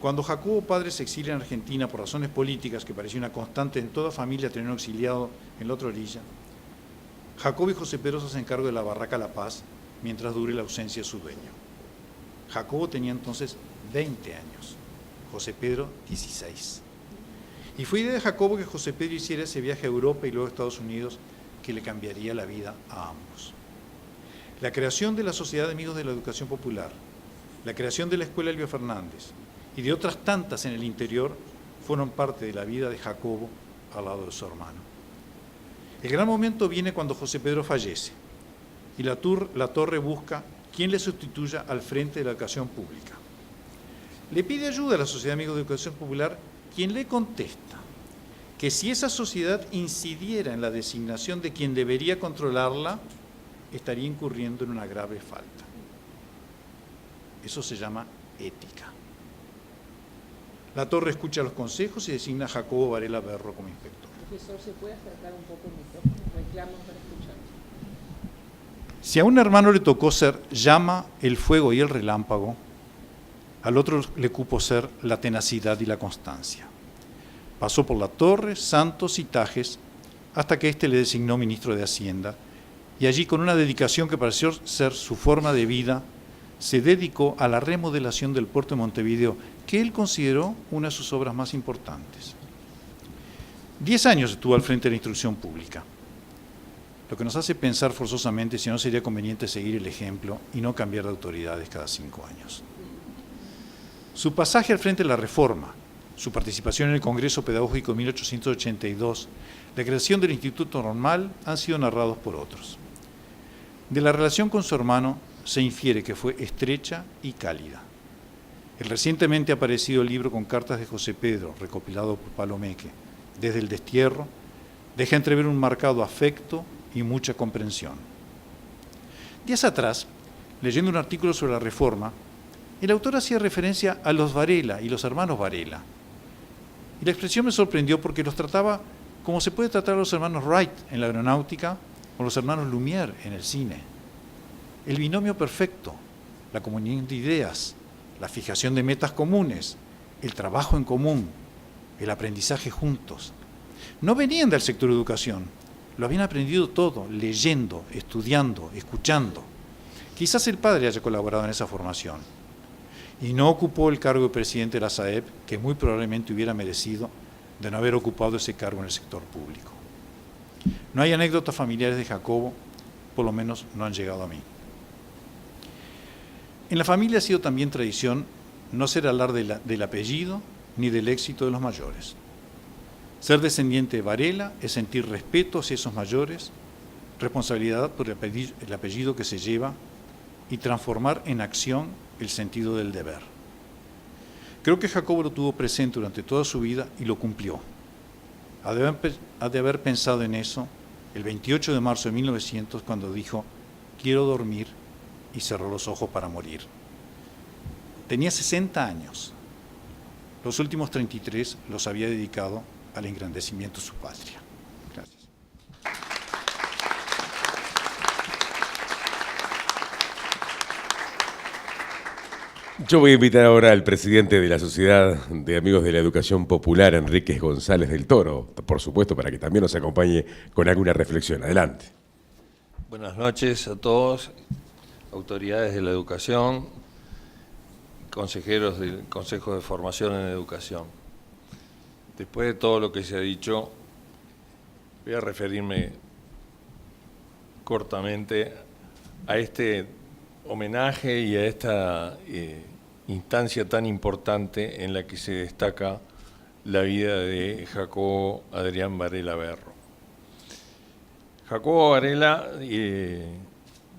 Cuando Jacobo padre se exilia en Argentina por razones políticas, que parecía una constante en toda familia tener un exiliado en la otra orilla, Jacobo y José Pedro se hacen cargo de la barraca La Paz mientras dure la ausencia de su dueño. Jacobo tenía entonces 20 años, José Pedro 16. Y fue idea de Jacobo que José Pedro hiciera ese viaje a Europa y luego a Estados Unidos que le cambiaría la vida a ambos. La creación de la Sociedad de Amigos de la Educación Popular, la creación de la Escuela Elbio Fernández y de otras tantas en el interior fueron parte de la vida de Jacobo al lado de su hermano. El gran momento viene cuando José Pedro fallece y la Torre busca quien le sustituya al frente de la educación pública. Le pide ayuda a la Sociedad de Amigos de Educación Popular, quien le contesta que si esa sociedad incidiera en la designación de quien debería controlarla, estaría incurriendo en una grave falta. Eso se llama ética. La Torre escucha los consejos y designa a Jacobo Varela Berro como inspector. Profesor, ¿se puede acercar un poco el micrófono? Reclamo para escuchar. Si a un hermano le tocó ser llama, el fuego y el relámpago, al otro le cupo ser la tenacidad y la constancia. Pasó por la Torre, Santos y Tajes, hasta que éste le designó ministro de Hacienda, y allí, con una dedicación que pareció ser su forma de vida, se dedicó a la remodelación del puerto de Montevideo, que él consideró una de sus obras más importantes. 10 años estuvo al frente de la instrucción pública, lo que nos hace pensar forzosamente si no sería conveniente seguir el ejemplo y no cambiar de autoridades cada 5 años. Su pasaje al frente de la Reforma, su participación en el Congreso Pedagógico de 1882, la creación del Instituto Normal han sido narrados por otros. De la relación con su hermano se infiere que fue estrecha y cálida. El recientemente aparecido libro con cartas de José Pedro, recopilado por Palomeque, desde el destierro, deja entrever un marcado afecto y mucha comprensión. Días atrás, leyendo un artículo sobre la Reforma, el autor hacía referencia a los Varela y los hermanos Varela. Y la expresión me sorprendió porque los trataba como se puede tratar a los hermanos Wright en la aeronáutica o los hermanos Lumière en el cine. El binomio perfecto, la comunión de ideas, la fijación de metas comunes, el trabajo en común, el aprendizaje juntos. No venían del sector de educación, lo habían aprendido todo, leyendo, estudiando, escuchando. Quizás el padre haya colaborado en esa formación y no ocupó el cargo de presidente de la SAEP, que muy probablemente hubiera merecido de no haber ocupado ese cargo en el sector público. No hay anécdotas familiares de Jacobo, por lo menos no han llegado a mí. En la familia ha sido también tradición no ser hablar del apellido ni del éxito de los mayores. Ser descendiente de Varela es sentir respeto hacia esos mayores, responsabilidad por el apellido que se lleva y transformar en acción el sentido del deber. Creo que Jacobo lo tuvo presente durante toda su vida y lo cumplió. Ha de haber pensado en eso el 28 de marzo de 1900 cuando dijo: quiero dormir, y cerró los ojos para morir. Tenía 60 años. Los últimos 33 los había dedicado al engrandecimiento de su patria. Gracias. Yo voy a invitar ahora al presidente de la Sociedad de Amigos de la Educación Popular, Enríquez González del Toro, por supuesto, para que también nos acompañe con alguna reflexión. Adelante. Buenas noches a todos, autoridades de la educación, consejeros del Consejo de Formación en Educación. Después de todo lo que se ha dicho, voy a referirme cortamente a este homenaje y a esta instancia tan importante en la que se destaca la vida de Jacobo Adrián Varela Berro. Jacobo Varela,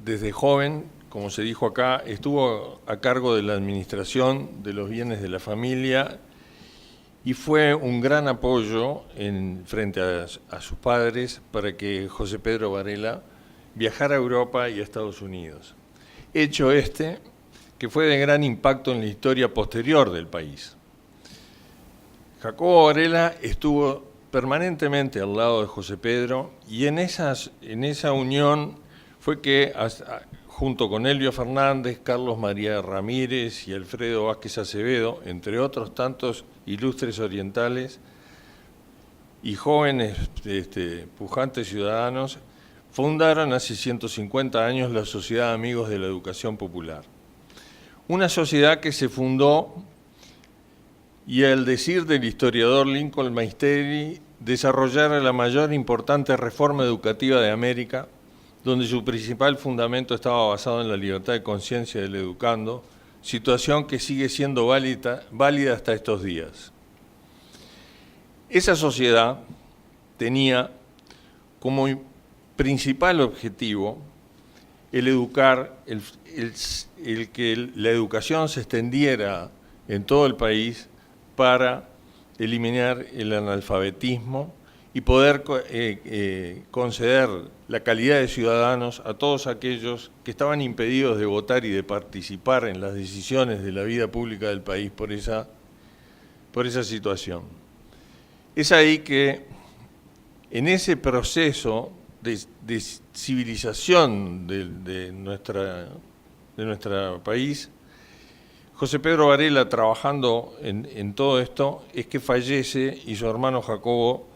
desde joven, como se dijo acá, estuvo a cargo de la administración de los bienes de la familia y fue un gran apoyo frente a sus padres para que José Pedro Varela viajara a Europa y a Estados Unidos. Hecho que fue de gran impacto en la historia posterior del país. Jacobo Varela estuvo permanentemente al lado de José Pedro y en esa unión fue que, junto con Elvio Fernández, Carlos María Ramírez y Alfredo Vázquez Acevedo, entre otros tantos ilustres orientales y jóvenes pujantes ciudadanos, fundaron hace 150 años la Sociedad de Amigos de la Educación Popular. Una sociedad que se fundó, y al decir del historiador Lincoln Maisteri, desarrollara la mayor importante reforma educativa de América, donde su principal fundamento estaba basado en la libertad de conciencia del educando, situación que sigue siendo válida hasta estos días. Esa sociedad tenía como principal objetivo el educar, el que la educación se extendiera en todo el país para eliminar el analfabetismo y poder conceder la calidad de ciudadanos a todos aquellos que estaban impedidos de votar y de participar en las decisiones de la vida pública del país por esa situación. Es ahí que en ese proceso de civilización de nuestro país, José Pedro Varela, trabajando en todo esto, es que fallece y su hermano Jacobo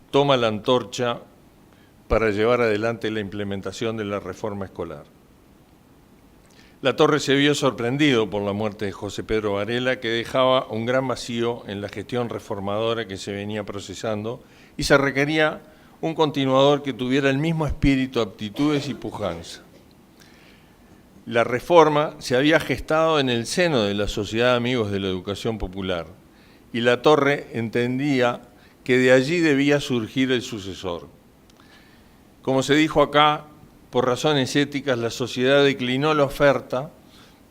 toma la antorcha para llevar adelante la implementación de la reforma escolar. Latorre se vio sorprendido por la muerte de José Pedro Varela, que dejaba un gran vacío en la gestión reformadora que se venía procesando, y se requería un continuador que tuviera el mismo espíritu, aptitudes y pujanza. La reforma se había gestado en el seno de la Sociedad de Amigos de la Educación Popular, y Latorre entendía que de allí debía surgir el sucesor. Como se dijo acá, por razones éticas, la sociedad declinó la oferta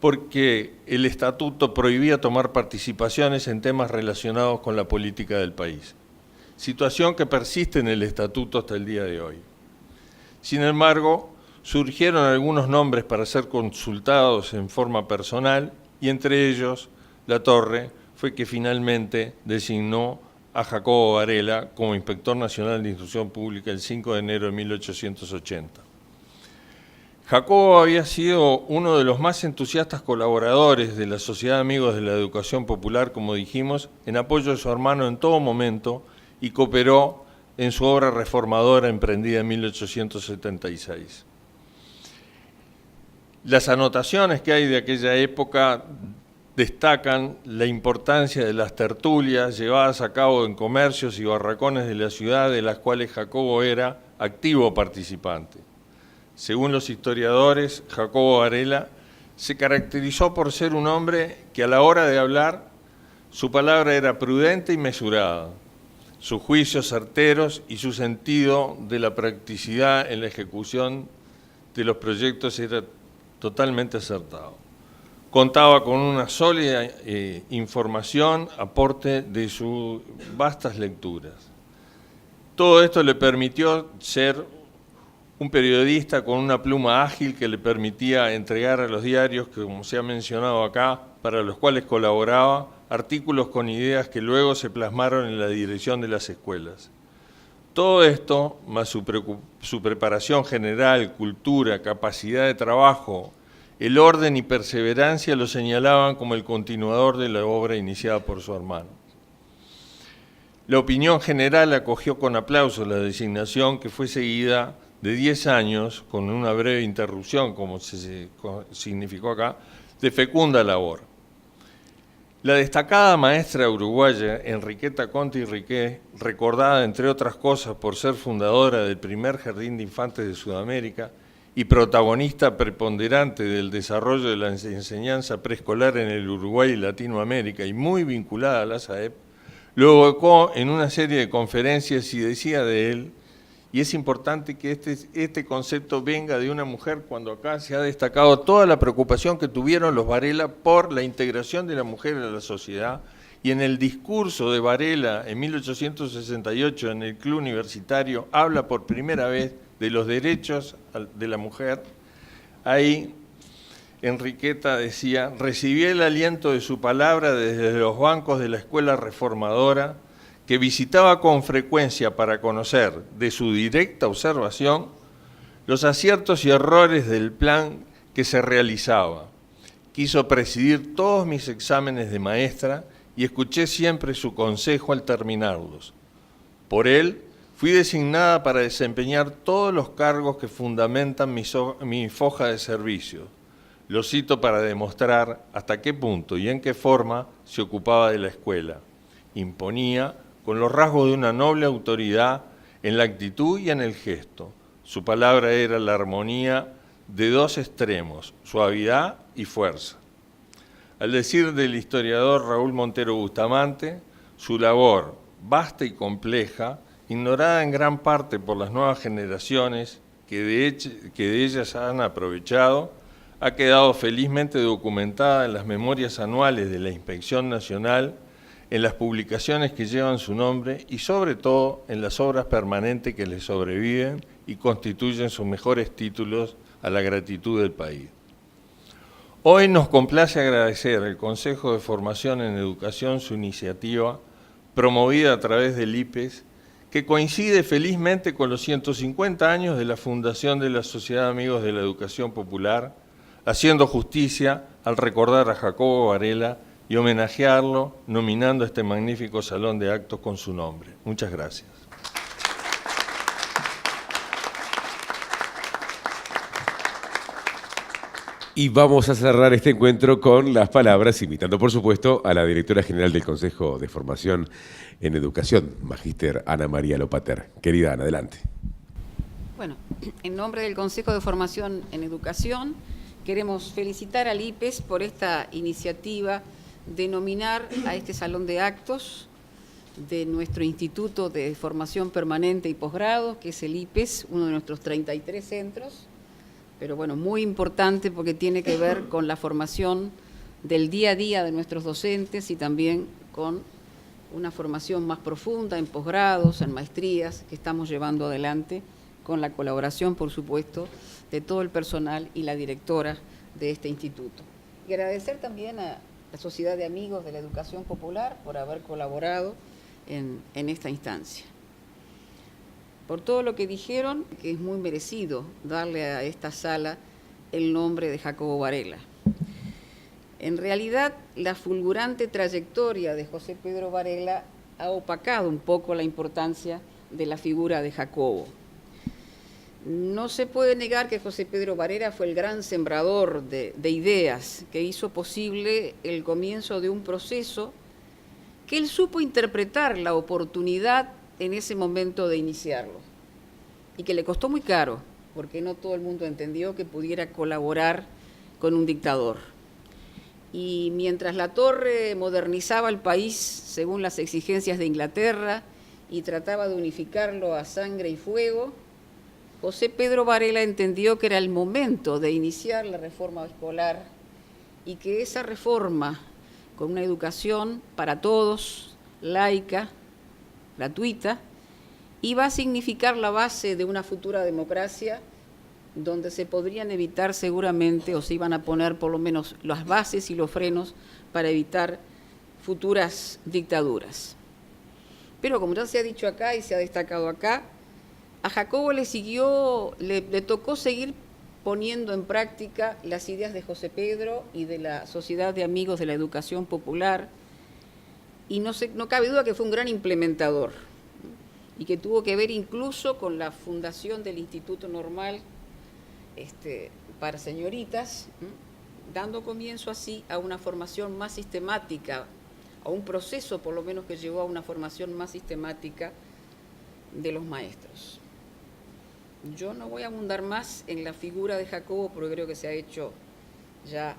porque el estatuto prohibía tomar participaciones en temas relacionados con la política del país, situación que persiste en el estatuto hasta el día de hoy. Sin embargo, surgieron algunos nombres para ser consultados en forma personal y entre ellos Latorre fue que finalmente designó a Jacobo Varela como Inspector Nacional de Instrucción Pública el 5 de enero de 1880. Jacobo había sido uno de los más entusiastas colaboradores de la Sociedad de Amigos de la Educación Popular, como dijimos, en apoyo de su hermano en todo momento y cooperó en su obra reformadora emprendida en 1876. Las anotaciones que hay de aquella época destacan la importancia de las tertulias llevadas a cabo en comercios y barracones de la ciudad, de las cuales Jacobo era activo participante. Según los historiadores, Jacobo Varela se caracterizó por ser un hombre que a la hora de hablar, su palabra era prudente y mesurada, sus juicios certeros y su sentido de la practicidad en la ejecución de los proyectos era totalmente acertado. contaba con una sólida información, aporte de sus vastas lecturas. Todo esto le permitió ser un periodista con una pluma ágil que le permitía entregar a los diarios, que como se ha mencionado acá, para los cuales colaboraba, artículos con ideas que luego se plasmaron en la dirección de las escuelas. Todo esto, más su preparación general, cultura, capacidad de trabajo, el orden y perseverancia lo señalaban como el continuador de la obra iniciada por su hermano. La opinión general acogió con aplauso la designación, que fue seguida de 10 años, con una breve interrupción, como se significó acá, de fecunda labor. La destacada maestra uruguaya Enriqueta Conti Riqué, recordada entre otras cosas por ser fundadora del primer jardín de infantes de Sudamérica y protagonista preponderante del desarrollo de la enseñanza preescolar en el Uruguay y Latinoamérica y muy vinculada a la SAEP, lo evocó en una serie de conferencias y decía de él, y es importante que este concepto venga de una mujer cuando acá se ha destacado toda la preocupación que tuvieron los Varela por la integración de la mujer en la sociedad, y en el discurso de Varela en 1868 en el Club Universitario habla por primera vez de los derechos de la mujer. Ahí Enriqueta decía: recibí el aliento de su palabra desde los bancos de la escuela reformadora, que visitaba con frecuencia para conocer de su directa observación los aciertos y errores del plan que se realizaba. Quiso presidir todos mis exámenes de maestra y escuché siempre su consejo al terminarlos. Por él, fui designada para desempeñar todos los cargos que fundamentan mi foja de servicio. Lo cito para demostrar hasta qué punto y en qué forma se ocupaba de la escuela. Imponía con los rasgos de una noble autoridad en la actitud y en el gesto. Su palabra era la armonía de dos extremos, suavidad y fuerza. Al decir del historiador Raúl Montero Bustamante, su labor, vasta y compleja, ignorada en gran parte por las nuevas generaciones que de ellas han aprovechado, ha quedado felizmente documentada en las memorias anuales de la Inspección Nacional, en las publicaciones que llevan su nombre y sobre todo en las obras permanentes que le sobreviven y constituyen sus mejores títulos a la gratitud del país. Hoy nos complace agradecer al Consejo de Formación en Educación su iniciativa, promovida a través del IPES, que coincide felizmente con los 150 años de la fundación de la Sociedad de Amigos de la Educación Popular, haciendo justicia al recordar a Jacobo Varela y homenajearlo nominando este magnífico salón de actos con su nombre. Muchas gracias. Y vamos a cerrar este encuentro con las palabras, invitando por supuesto a la directora general del Consejo de Formación en Educación, Magíster Ana María Lopater. Querida Ana, adelante. Bueno, en nombre del Consejo de Formación en Educación, queremos felicitar al IPES por esta iniciativa de nominar a este salón de actos de nuestro Instituto de Formación Permanente y Posgrado, que es el IPES, uno de nuestros 33 centros, pero bueno, muy importante porque tiene que ver con la formación del día a día de nuestros docentes y también con una formación más profunda en posgrados, en maestrías, que estamos llevando adelante con la colaboración, por supuesto, de todo el personal y la directora de este instituto. Y agradecer también a la Sociedad de Amigos de la Educación Popular por haber colaborado en esta instancia. Por todo lo que dijeron, que es muy merecido darle a esta sala el nombre de Jacobo Varela. En realidad, la fulgurante trayectoria de José Pedro Varela ha opacado un poco la importancia de la figura de Jacobo. No se puede negar que José Pedro Varela fue el gran sembrador de ideas que hizo posible el comienzo de un proceso que él supo interpretar la oportunidad en ese momento de iniciarlo y que le costó muy caro porque no todo el mundo entendió que pudiera colaborar con un dictador. Y mientras la Torre modernizaba el país según las exigencias de Inglaterra y trataba de unificarlo a sangre y fuego, José Pedro Varela entendió que era el momento de iniciar la reforma escolar y que esa reforma, con una educación para todos, laica, gratuita, iba a significar la base de una futura democracia donde se podrían evitar seguramente, o se iban a poner por lo menos las bases y los frenos para evitar futuras dictaduras. Pero como ya se ha dicho acá y se ha destacado acá, a Jacobo le tocó seguir poniendo en práctica las ideas de José Pedro y de la Sociedad de Amigos de la Educación Popular, y no cabe duda que fue un gran implementador, y que tuvo que ver incluso con la fundación del Instituto Normal para señoritas, dando comienzo así a una formación más sistemática, a un proceso por lo menos que llevó a una formación más sistemática de los maestros. Yo no voy a abundar más en la figura de Jacobo porque creo que se ha hecho ya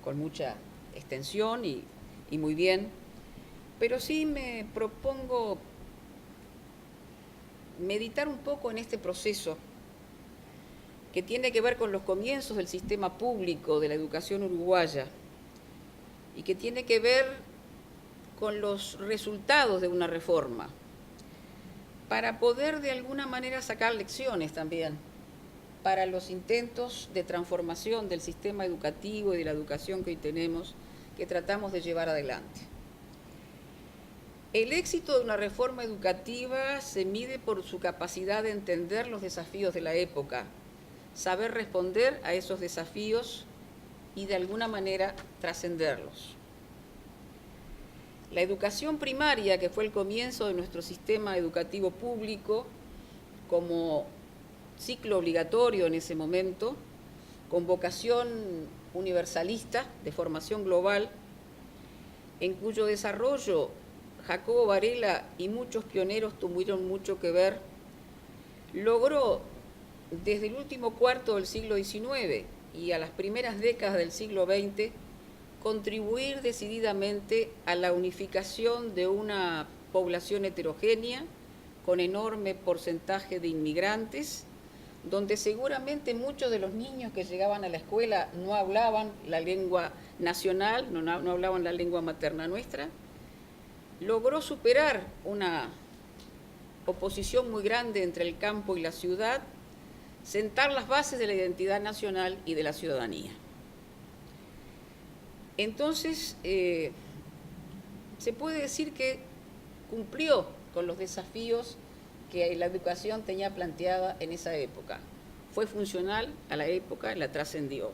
con mucha extensión y muy bien, pero sí me propongo meditar un poco en este proceso que tiene que ver con los comienzos del sistema público de la educación uruguaya y que tiene que ver con los resultados de una reforma, para poder de alguna manera sacar lecciones también para los intentos de transformación del sistema educativo y de la educación que hoy tenemos, que tratamos de llevar adelante. El éxito de una reforma educativa se mide por su capacidad de entender los desafíos de la época, saber responder a esos desafíos y de alguna manera trascenderlos. La educación primaria, que fue el comienzo de nuestro sistema educativo público como ciclo obligatorio en ese momento, con vocación universalista de formación global, en cuyo desarrollo Jacobo Varela y muchos pioneros tuvieron mucho que ver, logró desde el último cuarto del siglo XIX y a las primeras décadas del siglo XX contribuir decididamente a la unificación de una población heterogénea con enorme porcentaje de inmigrantes, donde seguramente muchos de los niños que llegaban a la escuela no hablaban la lengua nacional, no hablaban la lengua materna nuestra. Logró superar una oposición muy grande entre el campo y la ciudad, sentar las bases de la identidad nacional y de la ciudadanía. Entonces, se puede decir que cumplió con los desafíos que la educación tenía planteada en esa época. Fue funcional a la época, la trascendió.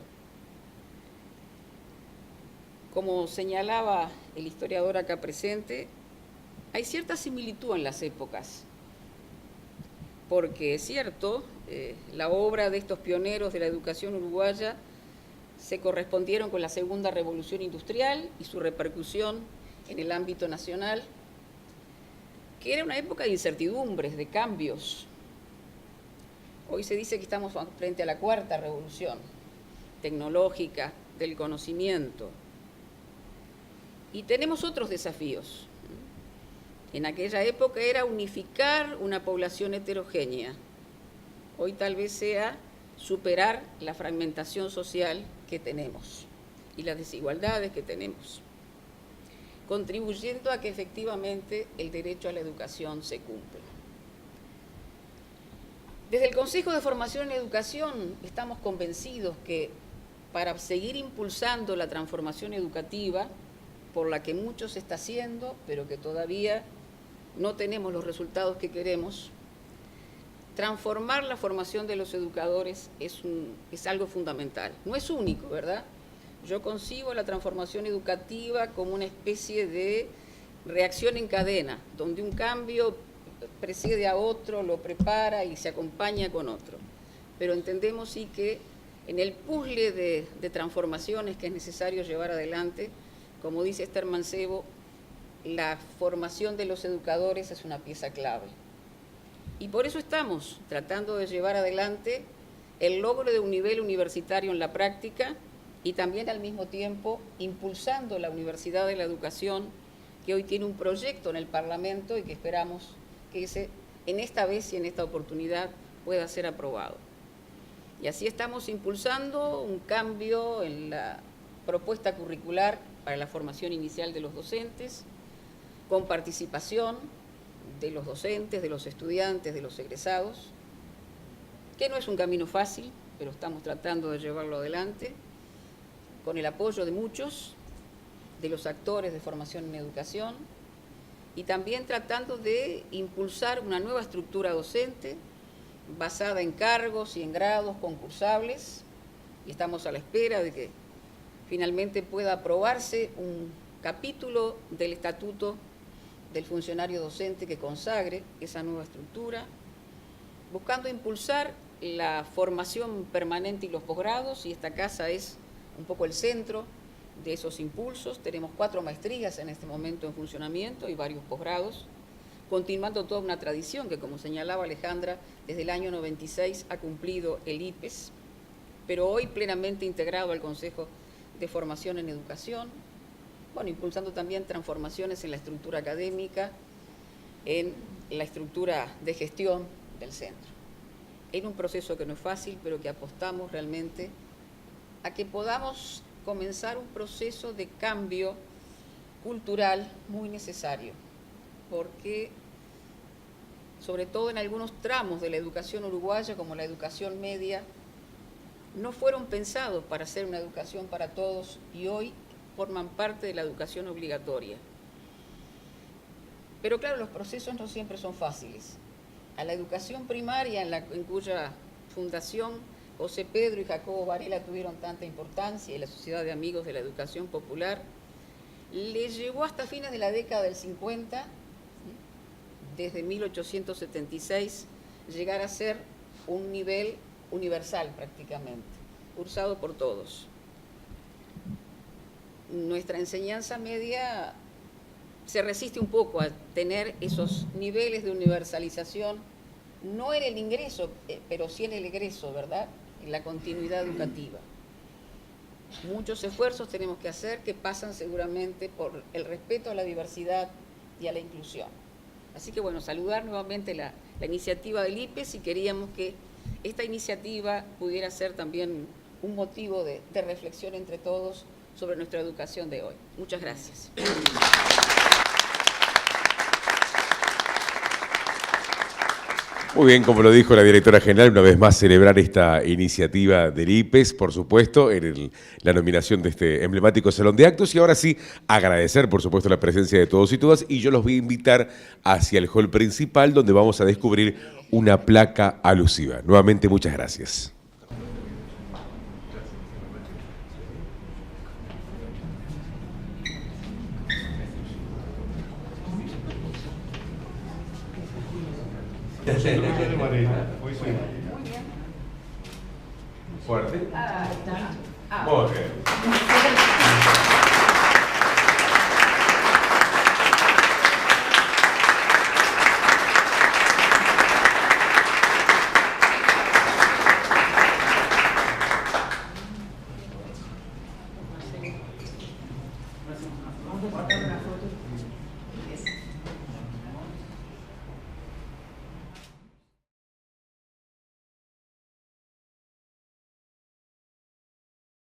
Como señalaba el historiador acá presente, hay cierta similitud en las épocas, porque es cierto, la obra de estos pioneros de la educación uruguaya se correspondieron con la Segunda Revolución Industrial y su repercusión en el ámbito nacional, que era una época de incertidumbres, de cambios. Hoy se dice que estamos frente a la cuarta revolución tecnológica del conocimiento. Y tenemos otros desafíos. En aquella época era unificar una población heterogénea. Hoy tal vez sea superar la fragmentación social que tenemos y las desigualdades que tenemos, contribuyendo a que efectivamente el derecho a la educación se cumpla. Desde el Consejo de Formación en Educación estamos convencidos que para seguir impulsando la transformación educativa, por la que mucho se está haciendo, pero que todavía no tenemos los resultados que queremos, transformar la formación de los educadores es algo fundamental. No es único, ¿verdad? Yo concibo la transformación educativa como una especie de reacción en cadena, donde un cambio precede a otro, lo prepara y se acompaña con otro. Pero entendemos sí que en el puzzle de transformaciones que es necesario llevar adelante, como dice Esther Mancebo, la formación de los educadores es una pieza clave. Y por eso estamos tratando de llevar adelante el logro de un nivel universitario en la práctica y también al mismo tiempo impulsando la Universidad de la Educación, que hoy tiene un proyecto en el Parlamento y que esperamos que en esta vez y en esta oportunidad pueda ser aprobado. Y así estamos impulsando un cambio en la propuesta curricular para la formación inicial de los docentes, con participación de los docentes, de los estudiantes, de los egresados, que no es un camino fácil, pero estamos tratando de llevarlo adelante, con el apoyo de muchos, de los actores de formación en educación, y también tratando de impulsar una nueva estructura docente basada en cargos y en grados concursables, y estamos a la espera de que finalmente pueda aprobarse un capítulo del Estatuto del Funcionario Docente que consagre esa nueva estructura, buscando impulsar la formación permanente y los posgrados, y esta casa es un poco el centro de esos impulsos. Tenemos 4 maestrías en este momento en funcionamiento y varios posgrados, continuando toda una tradición que, como señalaba Alejandra, desde el año 96 ha cumplido el IPES, pero hoy plenamente integrado al Consejo de Formación en Educación, bueno, impulsando también transformaciones en la estructura académica, en la estructura de gestión del centro. En un proceso que no es fácil, pero que apostamos realmente a que podamos comenzar un proceso de cambio cultural muy necesario, porque sobre todo en algunos tramos de la educación uruguaya, como la educación media, no fueron pensados para ser una educación para todos y hoy forman parte de la educación obligatoria. Pero claro, los procesos no siempre son fáciles. A la educación primaria, en cuya fundación José Pedro y Jacobo Varela tuvieron tanta importancia, y la Sociedad de Amigos de la Educación Popular, le llevó hasta fines de la década del 50, desde 1876, llegar a ser un nivel universal prácticamente, cursado por todos. Nuestra enseñanza media se resiste un poco a tener esos niveles de universalización, no en el ingreso, pero sí en el egreso, ¿verdad?, en la continuidad educativa. Muchos esfuerzos tenemos que hacer que pasan seguramente por el respeto a la diversidad y a la inclusión. Así que bueno, saludar nuevamente la iniciativa del IPES, y queríamos que esta iniciativa pudiera ser también un motivo de reflexión entre todos sobre nuestra educación de hoy. Muchas gracias. Muy bien, como lo dijo la directora general, una vez más celebrar esta iniciativa del IPES, por supuesto, en la nominación de este emblemático salón de actos, y ahora sí agradecer, por supuesto, la presencia de todos y todas, y yo los voy a invitar hacia el hall principal, donde vamos a descubrir una placa alusiva. Nuevamente, muchas gracias. Fuerte. Muy bien.